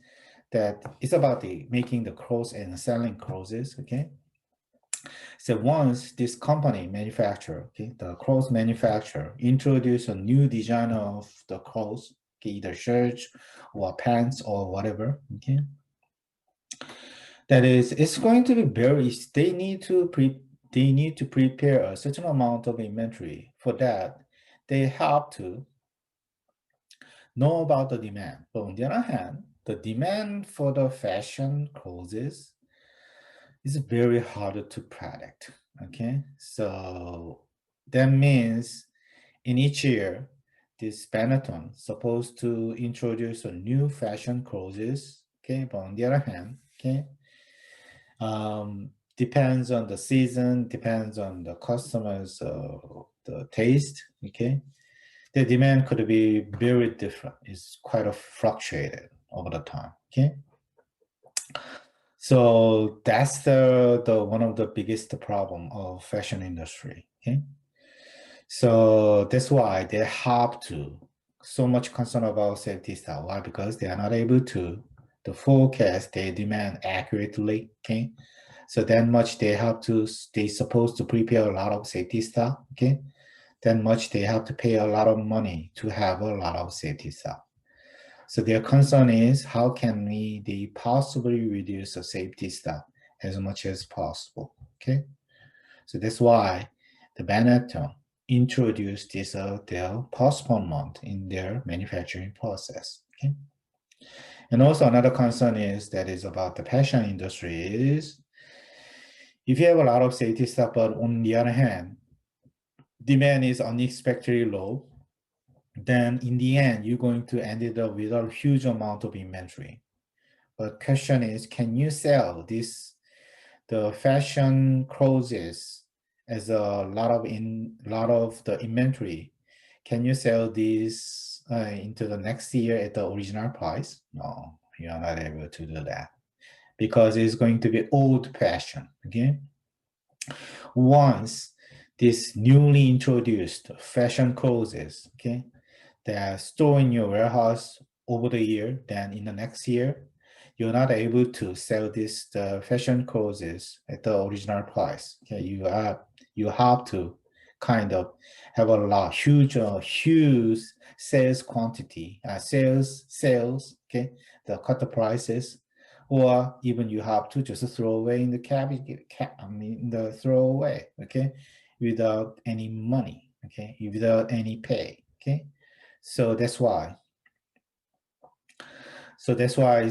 that it's about making the clothes and selling clothes. Okay, so once this company manufacturer, okay, the clothes manufacturer introduce a new design of the clothes, okay, either shirts or pants or whatever. Okay, that is, it's going to be very. They need to prepare a certain amount of inventory. For that, they have to know about the demand. But on the other hand, the demand for the fashion clothes is very hard to predict. Okay, so that means in each year, this Benetton supposed to introduce a new fashion clothes. Okay, but on the other hand, okay, depends on the season, depends on the customers, the taste, okay, the demand could be very different. It's quite a fluctuated over the time, okay. So that's the one of the biggest problem of fashion industry, okay. So that's why they have to so much concern about safety stuff. Why? Because they are not able to forecast their demand accurately, okay. So that much they supposed to prepare a lot of safety stuff, okay. That much they have to pay a lot of money to have a lot of safety stuff. So their concern is how can they possibly reduce the safety stuff as much as possible, okay. So that's why the Benetton introduced this their postponement in their manufacturing process, okay. And also another concern is that is about the fashion industry is if you have a lot of safety stuff, but on the other hand, demand is unexpectedly low, then in the end, you're going to end up with a huge amount of inventory. But question is, can you sell the fashion clothes as a lot of the inventory? Can you sell these into the next year at the original price? No, you are not able to do that because it's going to be old fashion. Okay, once this newly introduced fashion clothes, okay, that are stored in your warehouse over the year, then in the next year, you're not able to sell the fashion clothes at the original price. Okay, you have to kind of have a huge sales quantity, sales. Okay, the cut the prices, or even you have to just throw away in the the throw away. Okay, without any money. Okay, without any pay. Okay. So that's why. So that's why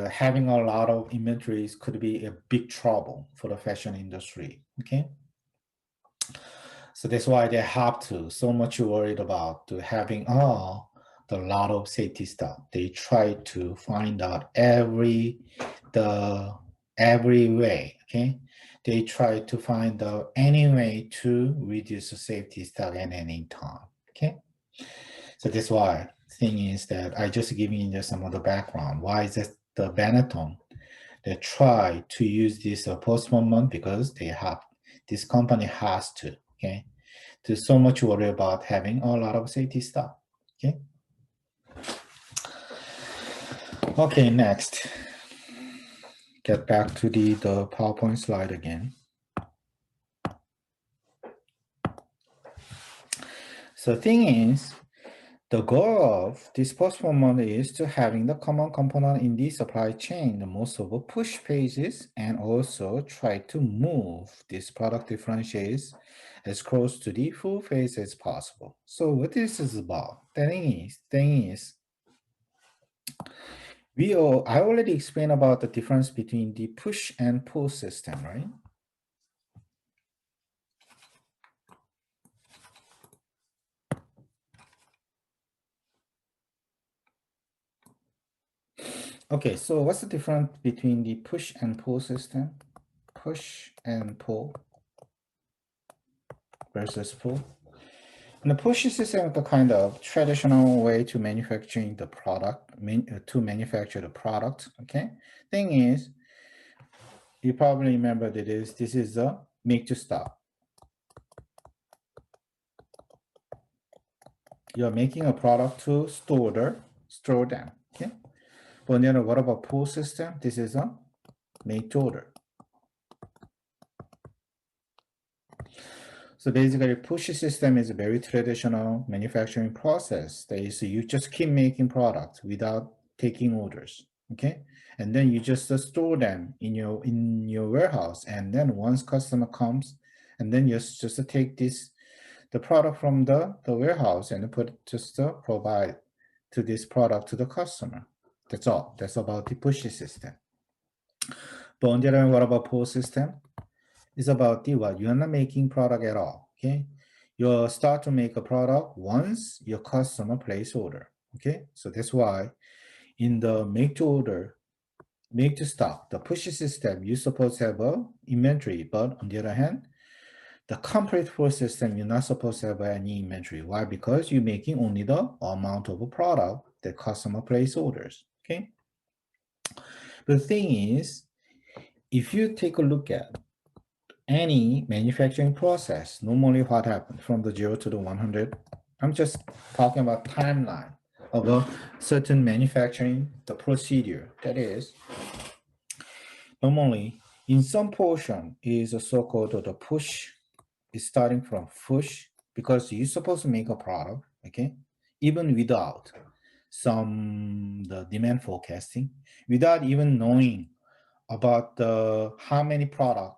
having a lot of inventories could be a big trouble for the fashion industry. Okay. So that's why they have to so much worried about having the lot of safety stuff. They try to find out every way. Okay. They try to find out any way to reduce the safety stuff at any time. Okay. So that's why thing is that I just giving you just some of the background. Why is that the Benetton? They try to use this postponement because this company has to, okay, to so much worry about having a lot of safety stuff, okay. Okay, next, get back to the PowerPoint slide again. So thing is, the goal of this postponement is to having the common component in the supply chain, the most of the push phases, and also try to move this product differentiates as close to the full phase as possible. So what this is about, thing is, I already explained about the difference between the push and pull system, right? Okay, so what's the difference between the push and pull system? Push and pull versus pull. And the push system is the kind of traditional way to manufacturing the product, to manufacture the product. Okay. Thing is, you probably remember that this is a make to stock. You're making a product to store them. Okay. But then what about pull system? This is a make to order. So basically, push system is a very traditional manufacturing process. That is, you just keep making products without taking orders, okay? And then you just store them in your warehouse. And then once customer comes, and then you just take the product from the warehouse and provide to this product to the customer. That's all. That's about the push system. But on the other hand, what about pull system? It's about the what? You're not making product at all. Okay. You start to make a product once your customer place order. Okay. So that's why in the make to order, make to stock, the push system, you supposed to have a inventory, but on the other hand, the complete full system, you're not supposed to have any inventory. Why? Because you're making only the amount of a product that customer place orders. Okay. The thing is, if you take a look at any manufacturing process, normally what happens from the 0 to the 100, I'm just talking about timeline of a certain manufacturing, the procedure. That is, normally in some portion is a so-called the push, is starting from push because you're supposed to make a product, okay? Even without some the demand forecasting, without even knowing about the how many product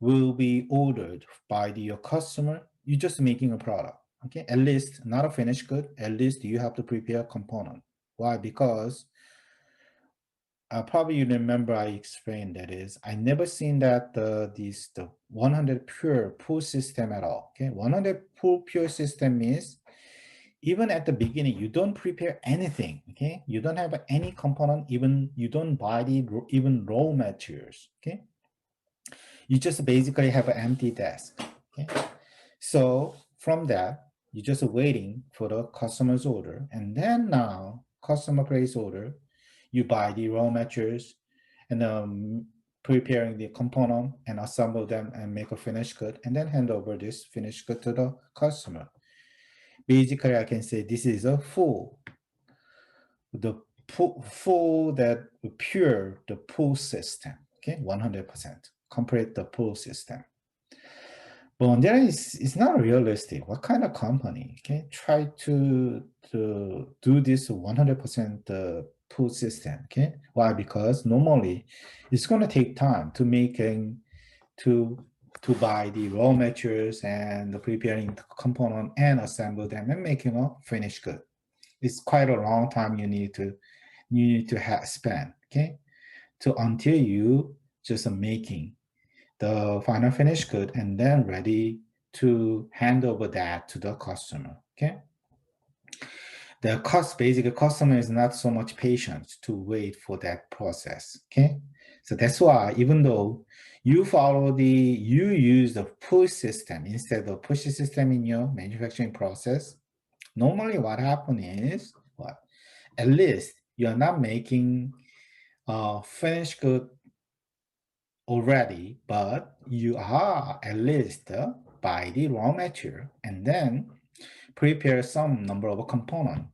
will be ordered by your customer, you're just making a product, okay? At least not a finished good, at least you have to prepare a component. Why? Because probably you remember I explained that is, I never seen that the 100 pure pull system at all, okay? 100 pull pure system means even at the beginning, you don't prepare anything, okay? You don't have any component, even you don't buy the even raw materials, okay? You just basically have an empty desk, okay? So from that, you're just waiting for the customer's order. And then now, customer place order, you buy the raw materials and preparing the component and assemble them and make a finished good and then hand over this finished good to the customer. Basically, I can say this is a full that pure the pull system, okay, 100% complete the pull system. But there is, it's not realistic. What kind of company can try to do this 100% pull system? Okay, why? Because normally it's going to take time to making to buy the raw materials and preparing the component and assemble them and making a finished good. It's quite a long time you need to spend, okay, to until you just making the final finished good and then ready to hand over that to the customer, okay? The basically customer is not so much patient to wait for that process, okay? So that's why even though you use the push system instead of push system in your manufacturing process, normally what happens is, what? At least you're not making finished good already, but you are at least buy the raw material and then prepare some number of components.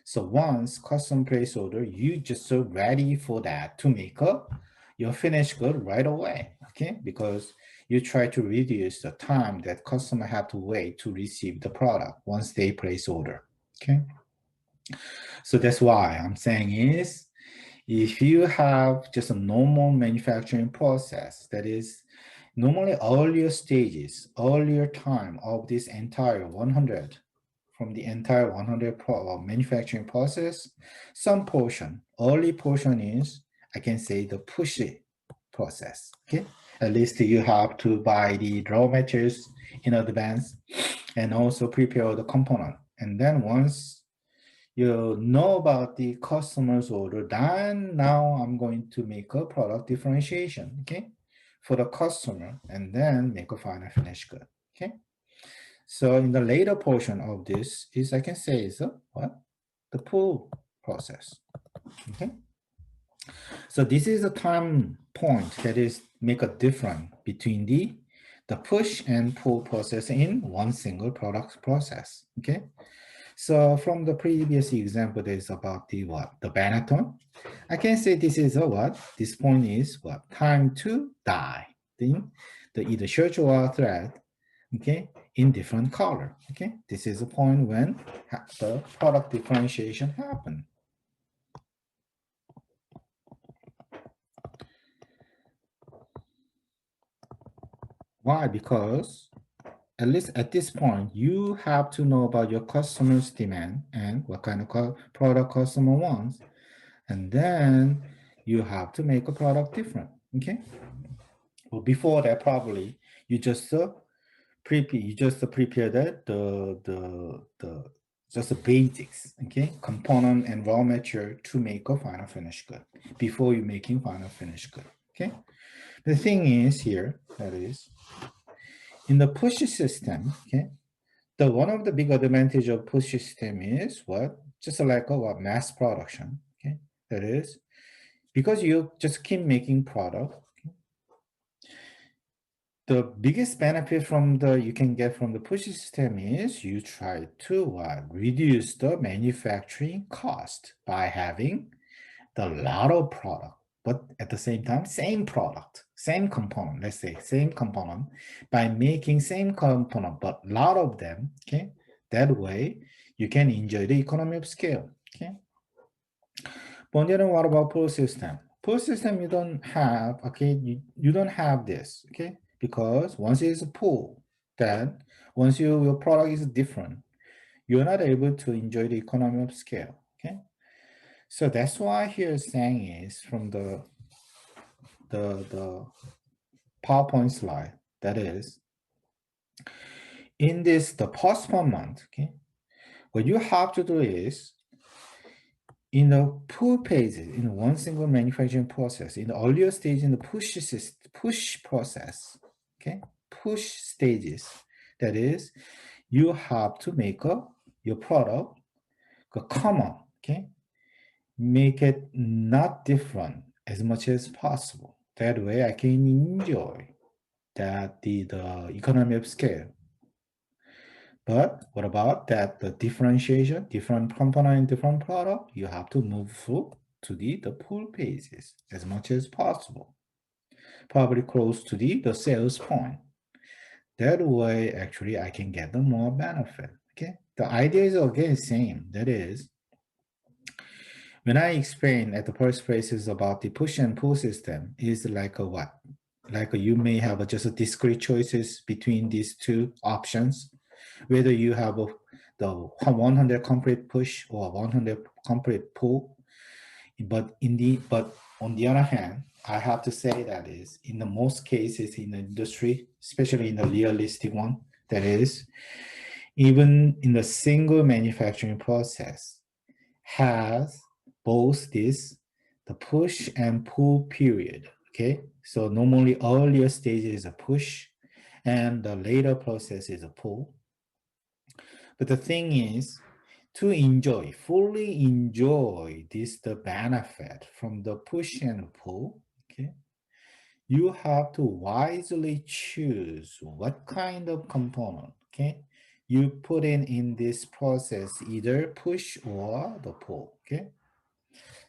So once custom place order, you just so ready for that to make up your finished good right away, okay? Because you try to reduce the time that customer have to wait to receive the product once they place order, okay? So that's why I'm saying is, if you have just a normal manufacturing process, that is normally earlier stages, earlier time of this entire 100, from the entire 100 manufacturing process, some portion, early portion is, I can say the push process, okay? At least you have to buy the raw materials in advance and also prepare the component. And then once you know about the customer's order, then now I'm going to make a product differentiation, okay, for the customer, and then make a final finish good, okay. So in the later portion of this is, I can say is what? The pull process, okay. So this is a time point that is make a difference between the push and pull process in one single product process, okay. So from the previous example, that is about the what? The Benetton. I can say this is a what? This point is what? Time to die. The either shirt or thread, okay, in different color, okay? This is a point when the product differentiation happen. Why? Because at least at this point, you have to know about your customer's demand and what kind of product customer wants. And then you have to make a product different, okay? Well, before that, probably you just prepare that the just the basics, okay? Component and raw material to make a final finish good before you're making final finish good, okay? The thing is here, that is, In the push system, okay, the one of the big advantage of push system is what? Just like a what mass production. Okay, that is because you just keep making product. Okay? The biggest benefit from the you can get from the push system is you try to reduce the manufacturing cost by having the lot of product, but at the same time, same product, same component, let's say same component, by making same component, but lot of them, okay? That way, you can enjoy the economy of scale, okay? But then what about pool system? Pool system, you don't have, okay, you don't have this, okay? Because once it's a pool, then once your product is different, you're not able to enjoy the economy of scale, okay? So that's why here saying is from the PowerPoint slide, that is, in this, the postponement, okay, what you have to do is, in the pull phases, in one single manufacturing process, in the earlier stage, in the push process, okay, push stages, that is, you have to make your product common, okay, make it not different as much as possible. That way I can enjoy that the economy of scale. But what about that the differentiation, different component, different product, you have to move through to the pull phases as much as possible. Probably close to the sales point. That way actually I can get the more benefit. Okay. The idea is again same. That is, when I explain at the first places about the push and pull system, is like a what? Like you may have just a discrete choices between these two options, whether you have the 100 complete push or 100 complete pull. But on the other hand, I have to say that is in the most cases in the industry, especially in the realistic one, that is, even in the single manufacturing process, has both the push and pull period. Okay, so normally earlier stage is a push and the later process is a pull. But the thing is, to enjoy, fully enjoy the benefit from the push and pull, okay, you have to wisely choose what kind of component, okay, you put in this process, either push or the pull, okay.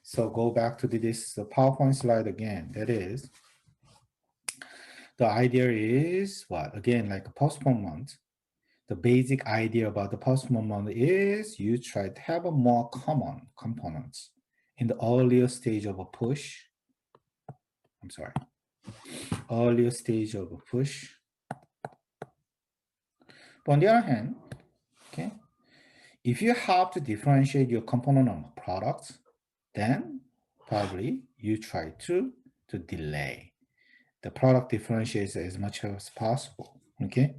So go back to this PowerPoint slide again. That is, the idea is what? Again, like a postponement. The basic idea about the postponement is you try to have a more common components in the earlier stage of a push. I'm sorry, earlier stage of a push. But on the other hand, okay, if you have to differentiate your component of products, then probably you try to delay the product differentiates as much as possible, okay,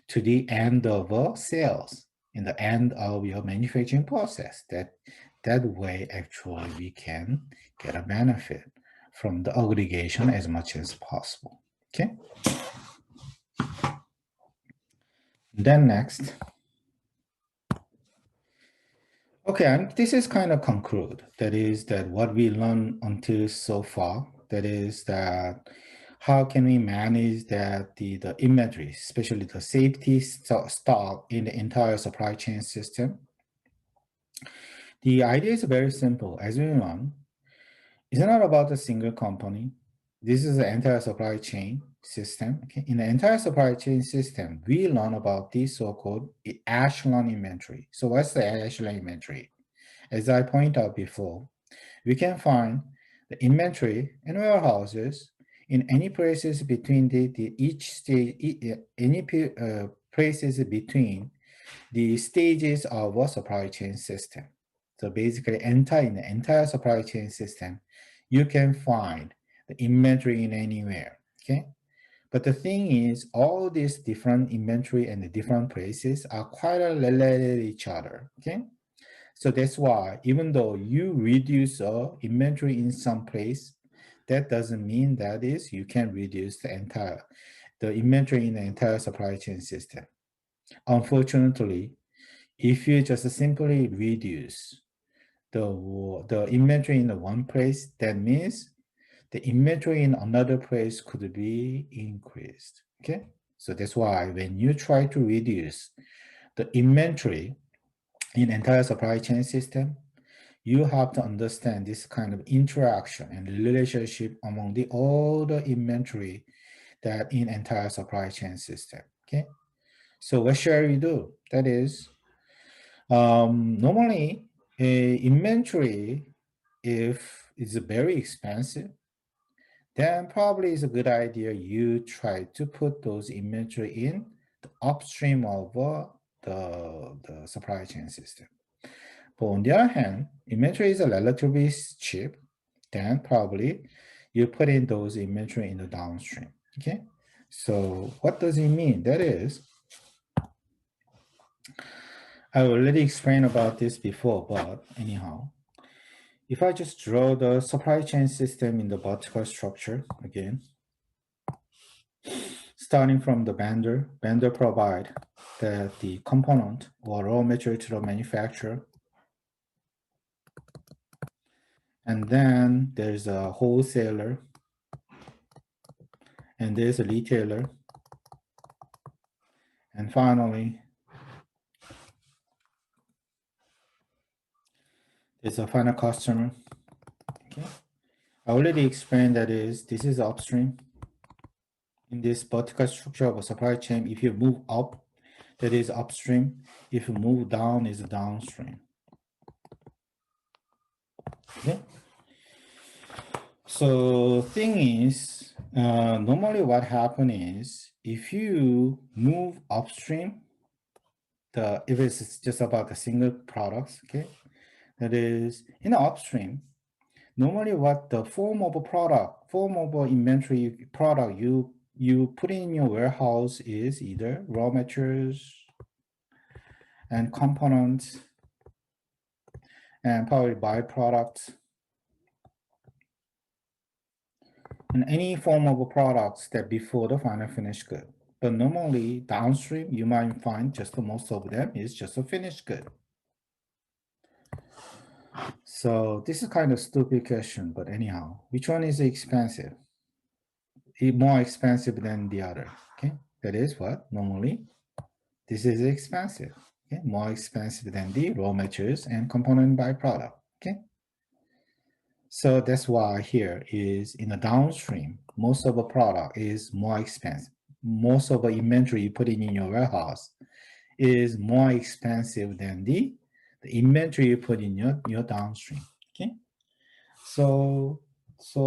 to the end of sales, in the end of your manufacturing process. That way, actually, we can get a benefit from the aggregation as much as possible, okay? Then next, okay, and this is kind of conclude. That is that what we learned until so far, that is that how can we manage that the inventory, especially the safety stock in the entire supply chain system. The idea is very simple. As we learn, it's not about a single company. This is the entire supply chain system. Okay? In the entire supply chain system, we learn about the so-called echelon inventory. So what's the echelon inventory? As I pointed out before, we can find the inventory in warehouses in any places between each stage, any places between the stages of a supply chain system. So basically, in the entire supply chain system, you can find the inventory in anywhere. Okay. But the thing is, all these different inventory and the different places are quite related to each other. Okay. So that's why even though you reduce inventory in some place, that doesn't mean that is you can reduce the the inventory in the entire supply chain system. Unfortunately, if you just simply reduce the inventory in the one place, that means the inventory in another place could be increased. Okay, so that's why when you try to reduce the inventory in entire supply chain system, you have to understand this kind of interaction and relationship among all the inventory that in entire supply chain system. Okay, so what shall we do? That is, normally a inventory, if it's very expensive, then probably it's a good idea you try to put those inventory in the upstream of the supply chain system. But on the other hand, inventory is relatively cheap, then probably you put in those inventory in the downstream. Okay, so what does it mean? That is, I already explained about this before, but anyhow, if I just draw the supply chain system in the vertical structure again, starting from the vendor provide the component or raw material to the manufacturer. And then there's a wholesaler, and there's a retailer. And finally, there's a final customer. Okay. I already explained that this is upstream. In this vertical structure of a supply chain, if you move up, that is upstream. If you move down, is downstream. Okay. So thing is, normally what happens is if you move upstream, if it's just about the single products, okay, that is in the upstream, normally what the form of inventory product you put in your warehouse is either raw materials and components and probably byproducts and any form of products that before the final finished good. But normally downstream, you might find just most of them is just a finished good. So this is kind of stupid question, but anyhow, which one is expensive? More expensive than the other, okay? That is what normally this is expensive, okay? More expensive than the raw materials and component byproduct, okay? So that's why here is in the downstream, most of the product is more expensive. Most of the inventory you put in your warehouse is more expensive than the inventory you put in your downstream. Okay. So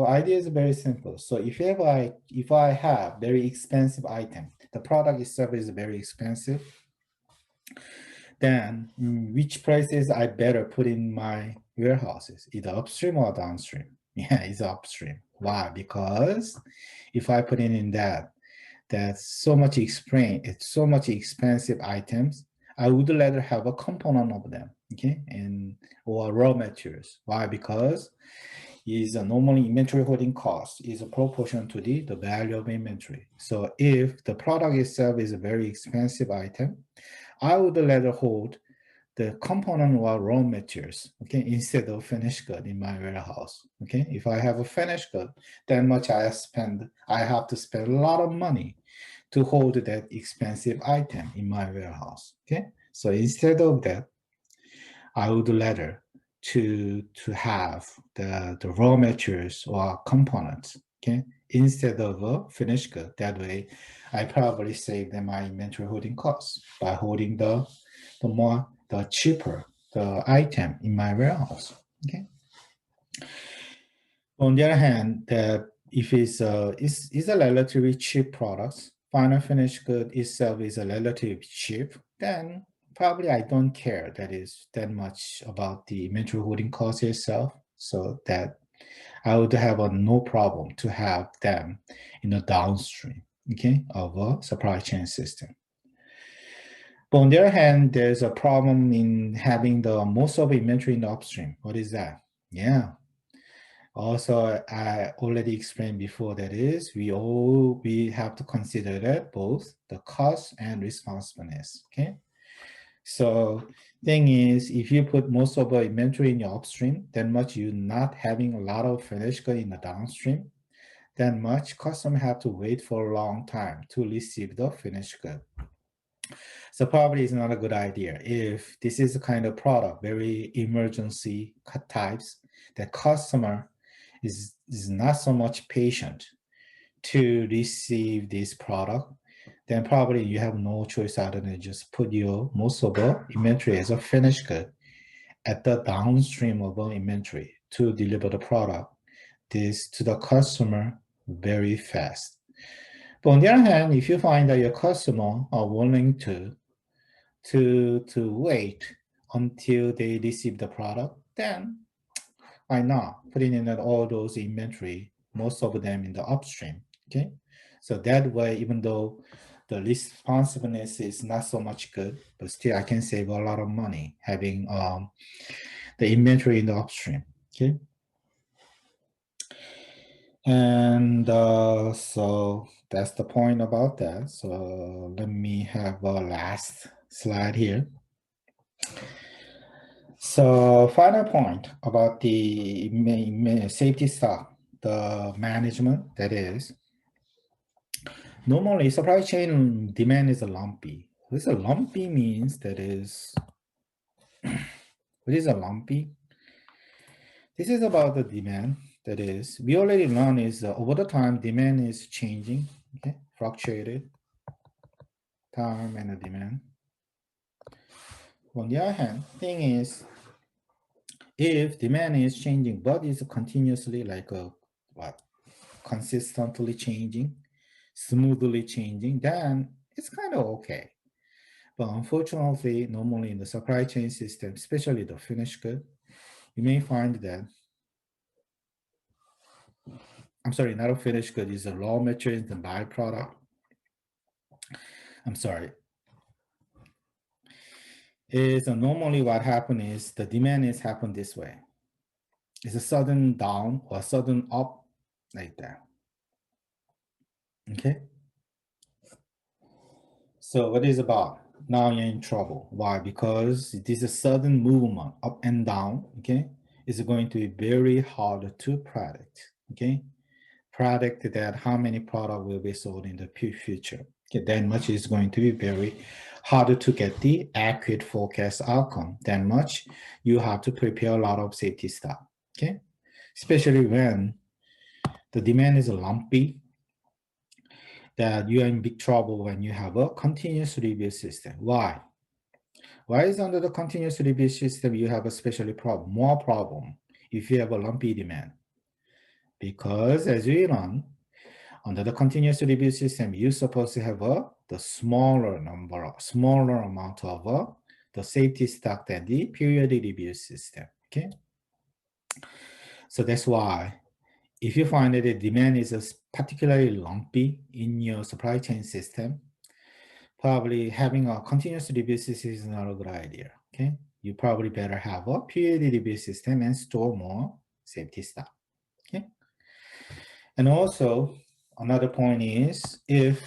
idea is very simple. So if I have very expensive item, the product itself is very expensive, then which places I better put in my warehouses, either upstream or downstream? Yeah, it's upstream. Why? Because if I put it in that's so much it's so much expensive items, I would rather have a component of them, okay, or raw materials. Why? Because is a normally inventory holding cost is a proportion to the value of inventory. So if the product itself is a very expensive item, I would rather hold the component or raw materials, okay, instead of finished good in my warehouse. Okay, if I have a finished good, that much I have to spend a lot of money to hold that expensive item in my warehouse. Okay, so instead of that, I would rather to have the raw materials or components, okay, instead of a finished good. That way, I probably save them my inventory holding costs by holding the cheaper the item in my warehouse. Okay. On the other hand, that if it's a relatively cheap product, final finished good itself is a relatively cheap, then probably I don't care that is that much about the inventory holding cost itself. So that I would have no problem to have them in the downstream, okay, of a supply chain system. But on the other hand, there's a problem in having the most of inventory in the upstream. What is that? Yeah. Also, I already explained before that is we have to consider that both the cost and responsiveness. Okay. So thing is, if you put most of the inventory in your upstream, then much you not having a lot of finished good in the downstream, then much customer have to wait for a long time to receive the finished good. So probably it's not a good idea if this is a kind of product, very emergency cut types, that customer is not so much patient to receive this product, then probably you have no choice other than just put your most of the inventory as a finished good at the downstream of the inventory to deliver the product this to the customer very fast. But on the other hand, if you find that your customer are willing to wait until they receive the product, then why not putting in all those inventory, most of them in the upstream. Okay, so that way, even though the responsiveness is not so much good, but still I can save a lot of money having the inventory in the upstream. Okay, and so that's the point about that. So let me have a last slide here. So final point about the safety stock, the management, that is, normally supply chain demand is a lumpy. This a lumpy means that is, what is a lumpy? This is about the demand, that is, we already learned is over the time demand is changing, okay, fluctuated, time and the demand. On the other hand, thing is, if demand is changing, but is continuously like a what consistently changing, smoothly changing, then it's kind of okay. But unfortunately, normally in the supply chain system, especially the finished good, you may find that, I'm sorry, not a finished good, is a raw material, the byproduct. I'm sorry. Is normally what happens is the demand is happen this way. It's a sudden down or sudden up like that. Okay. So what is about? Now you're in trouble. Why? Because this is sudden movement up and down. Okay, it's going to be very hard to predict. Okay, predict that how many product will be sold in the future. Okay, that much is going to be very hard to get the accurate forecast outcome. That much you have to prepare a lot of safety stock. Okay, especially when the demand is lumpy, that you are in big trouble when you have a continuous review system. Why? Why is under the continuous review system you have a specially more problem if you have a lumpy demand? Because as we run under the continuous review system, you're supposed to have the smaller amount of the safety stock than the periodic review system. Okay, so that's why if you find that the demand is particularly lumpy in your supply chain system, probably having a continuous review system is not a good idea. Okay, you probably better have a periodic review system and store more safety stock. Okay, and also another point is if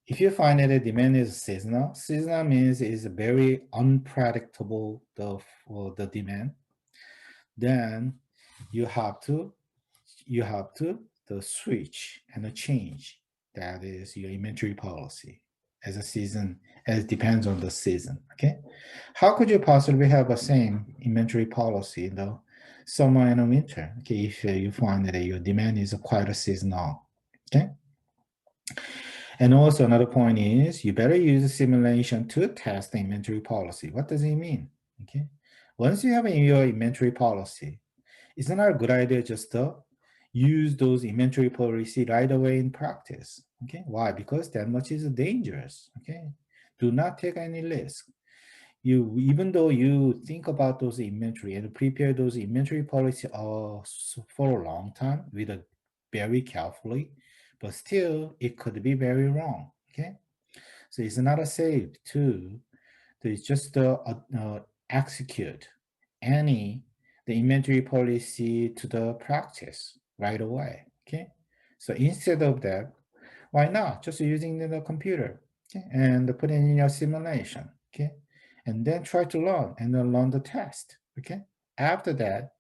you find that the demand is seasonal means is very unpredictable the demand, then you have to the switch and the change. That is your inventory policy as a season, as depends on the season. Okay, how could you possibly have the same inventory policy in the summer and winter? Okay, if you find that your demand is quite a seasonal. Okay, and also another point is you better use a simulation to test the inventory policy. What does it mean? Okay, once you have your inventory policy, it's not a good idea just to use those inventory policy right away in practice. Okay, why? Because that much is dangerous. Okay, do not take any risk. You, even though you think about those inventory and prepare those inventory policy for a long time with a very carefully, but still it could be very wrong. Okay, so it's not a safe to just execute any the inventory policy to the practice right away. Okay, so instead of that, why not just using the computer, okay, and put it in your simulation, okay, and then try to learn and then learn the test, okay. After that,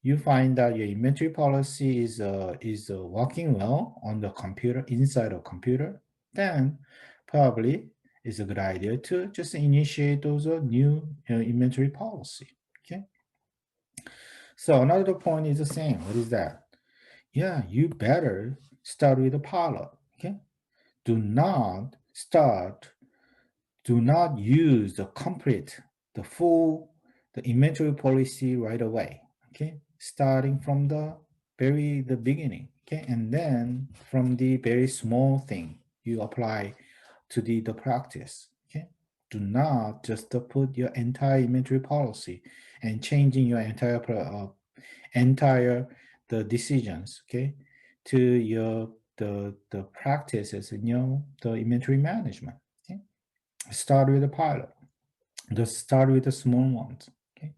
you find that your inventory policy is working well on the computer, inside of computer, then probably it's a good idea to just initiate those new inventory policy. Okay. So another point is the same. What is that? Yeah, you better start with a pilot. Okay. Do not start. Do not use the complete, the full, the inventory policy right away. Okay, starting from the beginning. Okay, and then from the very small thing you apply to the practice. Okay, do not just put your entire inventory policy and changing your entire the decisions. Okay, to your the practices in your the inventory management. Okay, start with a pilot. Just start with the small ones. Okay.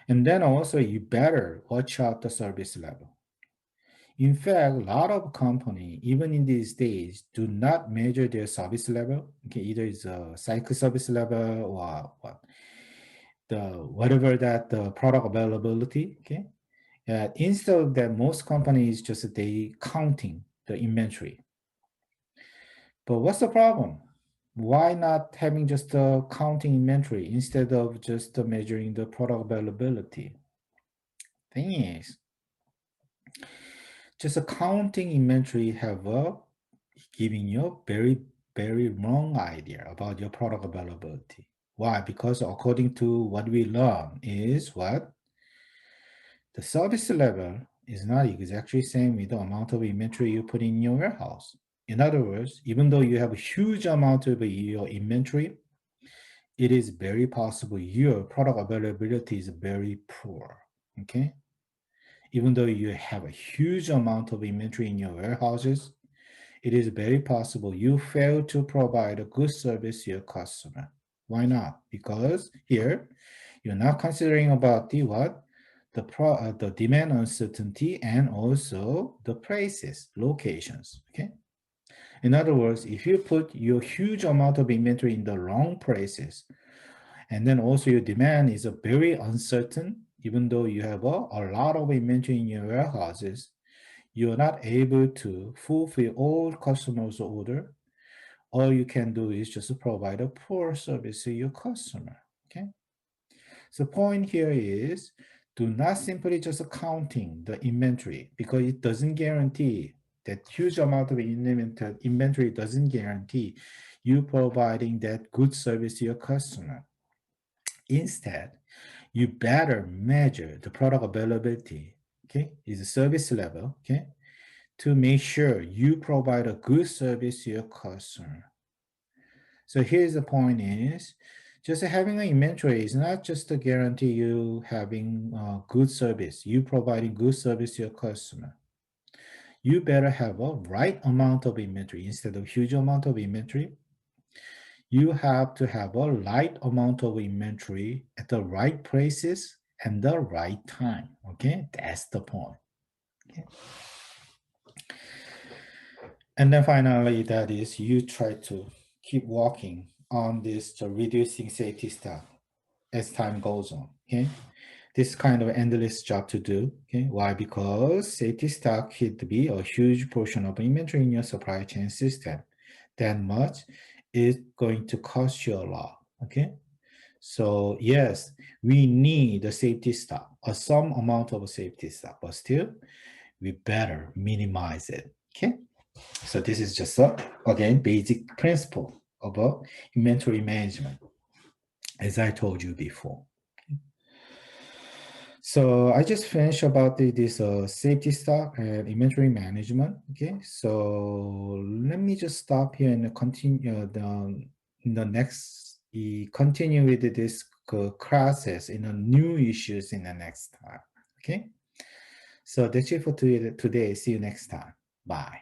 And then also you better watch out the service level. In fact, a lot of company, even in these days, do not measure their service level. Okay, either it's a cycle service level or what the whatever that the product availability. Okay. Instead of that, most companies just they counting the inventory. But what's the problem? Why not having just a counting inventory instead of just measuring the product availability? Thing is, just a counting inventory have a giving you a very wrong idea about your product availability. Why? Because according to what we learn is what the service level is not exactly same with the amount of inventory you put in your warehouse. In other words, even though you have a huge amount of your inventory, it is very possible your product availability is very poor. Okay. Even though you have a huge amount of inventory in your warehouses, it is very possible you fail to provide a good service to your customer. Why not? Because here you're not considering about the what? The demand uncertainty and also the prices, locations. Okay. In other words, if you put your huge amount of inventory in the wrong places, and then also your demand is a very uncertain, even though you have a lot of inventory in your warehouses, you're not able to fulfill all customers' order. All you can do is just provide a poor service to your customer. Okay. So point here is do not simply just counting the inventory because it doesn't guarantee that huge amount of inventory doesn't guarantee you providing that good service to your customer. Instead, you better measure the product availability, okay, is a service level, okay, to make sure you provide a good service to your customer. So here's the point is, just having an inventory is not just to guarantee you having good service, you providing good service to your customer. You better have a right amount of inventory instead of huge amount of inventory. You have to have a right amount of inventory at the right places and the right time. Okay, that's the point. Okay. And then finally, that is you try to keep working on this to reducing safety stock as time goes on. Okay, this kind of endless job to do. Okay, why? Because safety stock could be a huge portion of inventory in your supply chain system. That much is going to cost you a lot. Okay, so yes, we need a safety stock, or some amount of safety stock, but still, we better minimize it. Okay, so this is just a again basic principle about inventory management, as I told you before. So I just finished about this safety stock and inventory management. Okay, so let me just stop here and continue in the next continue with this classes in the new issues in the next time. Okay, so that's it for today. See you next time. Bye.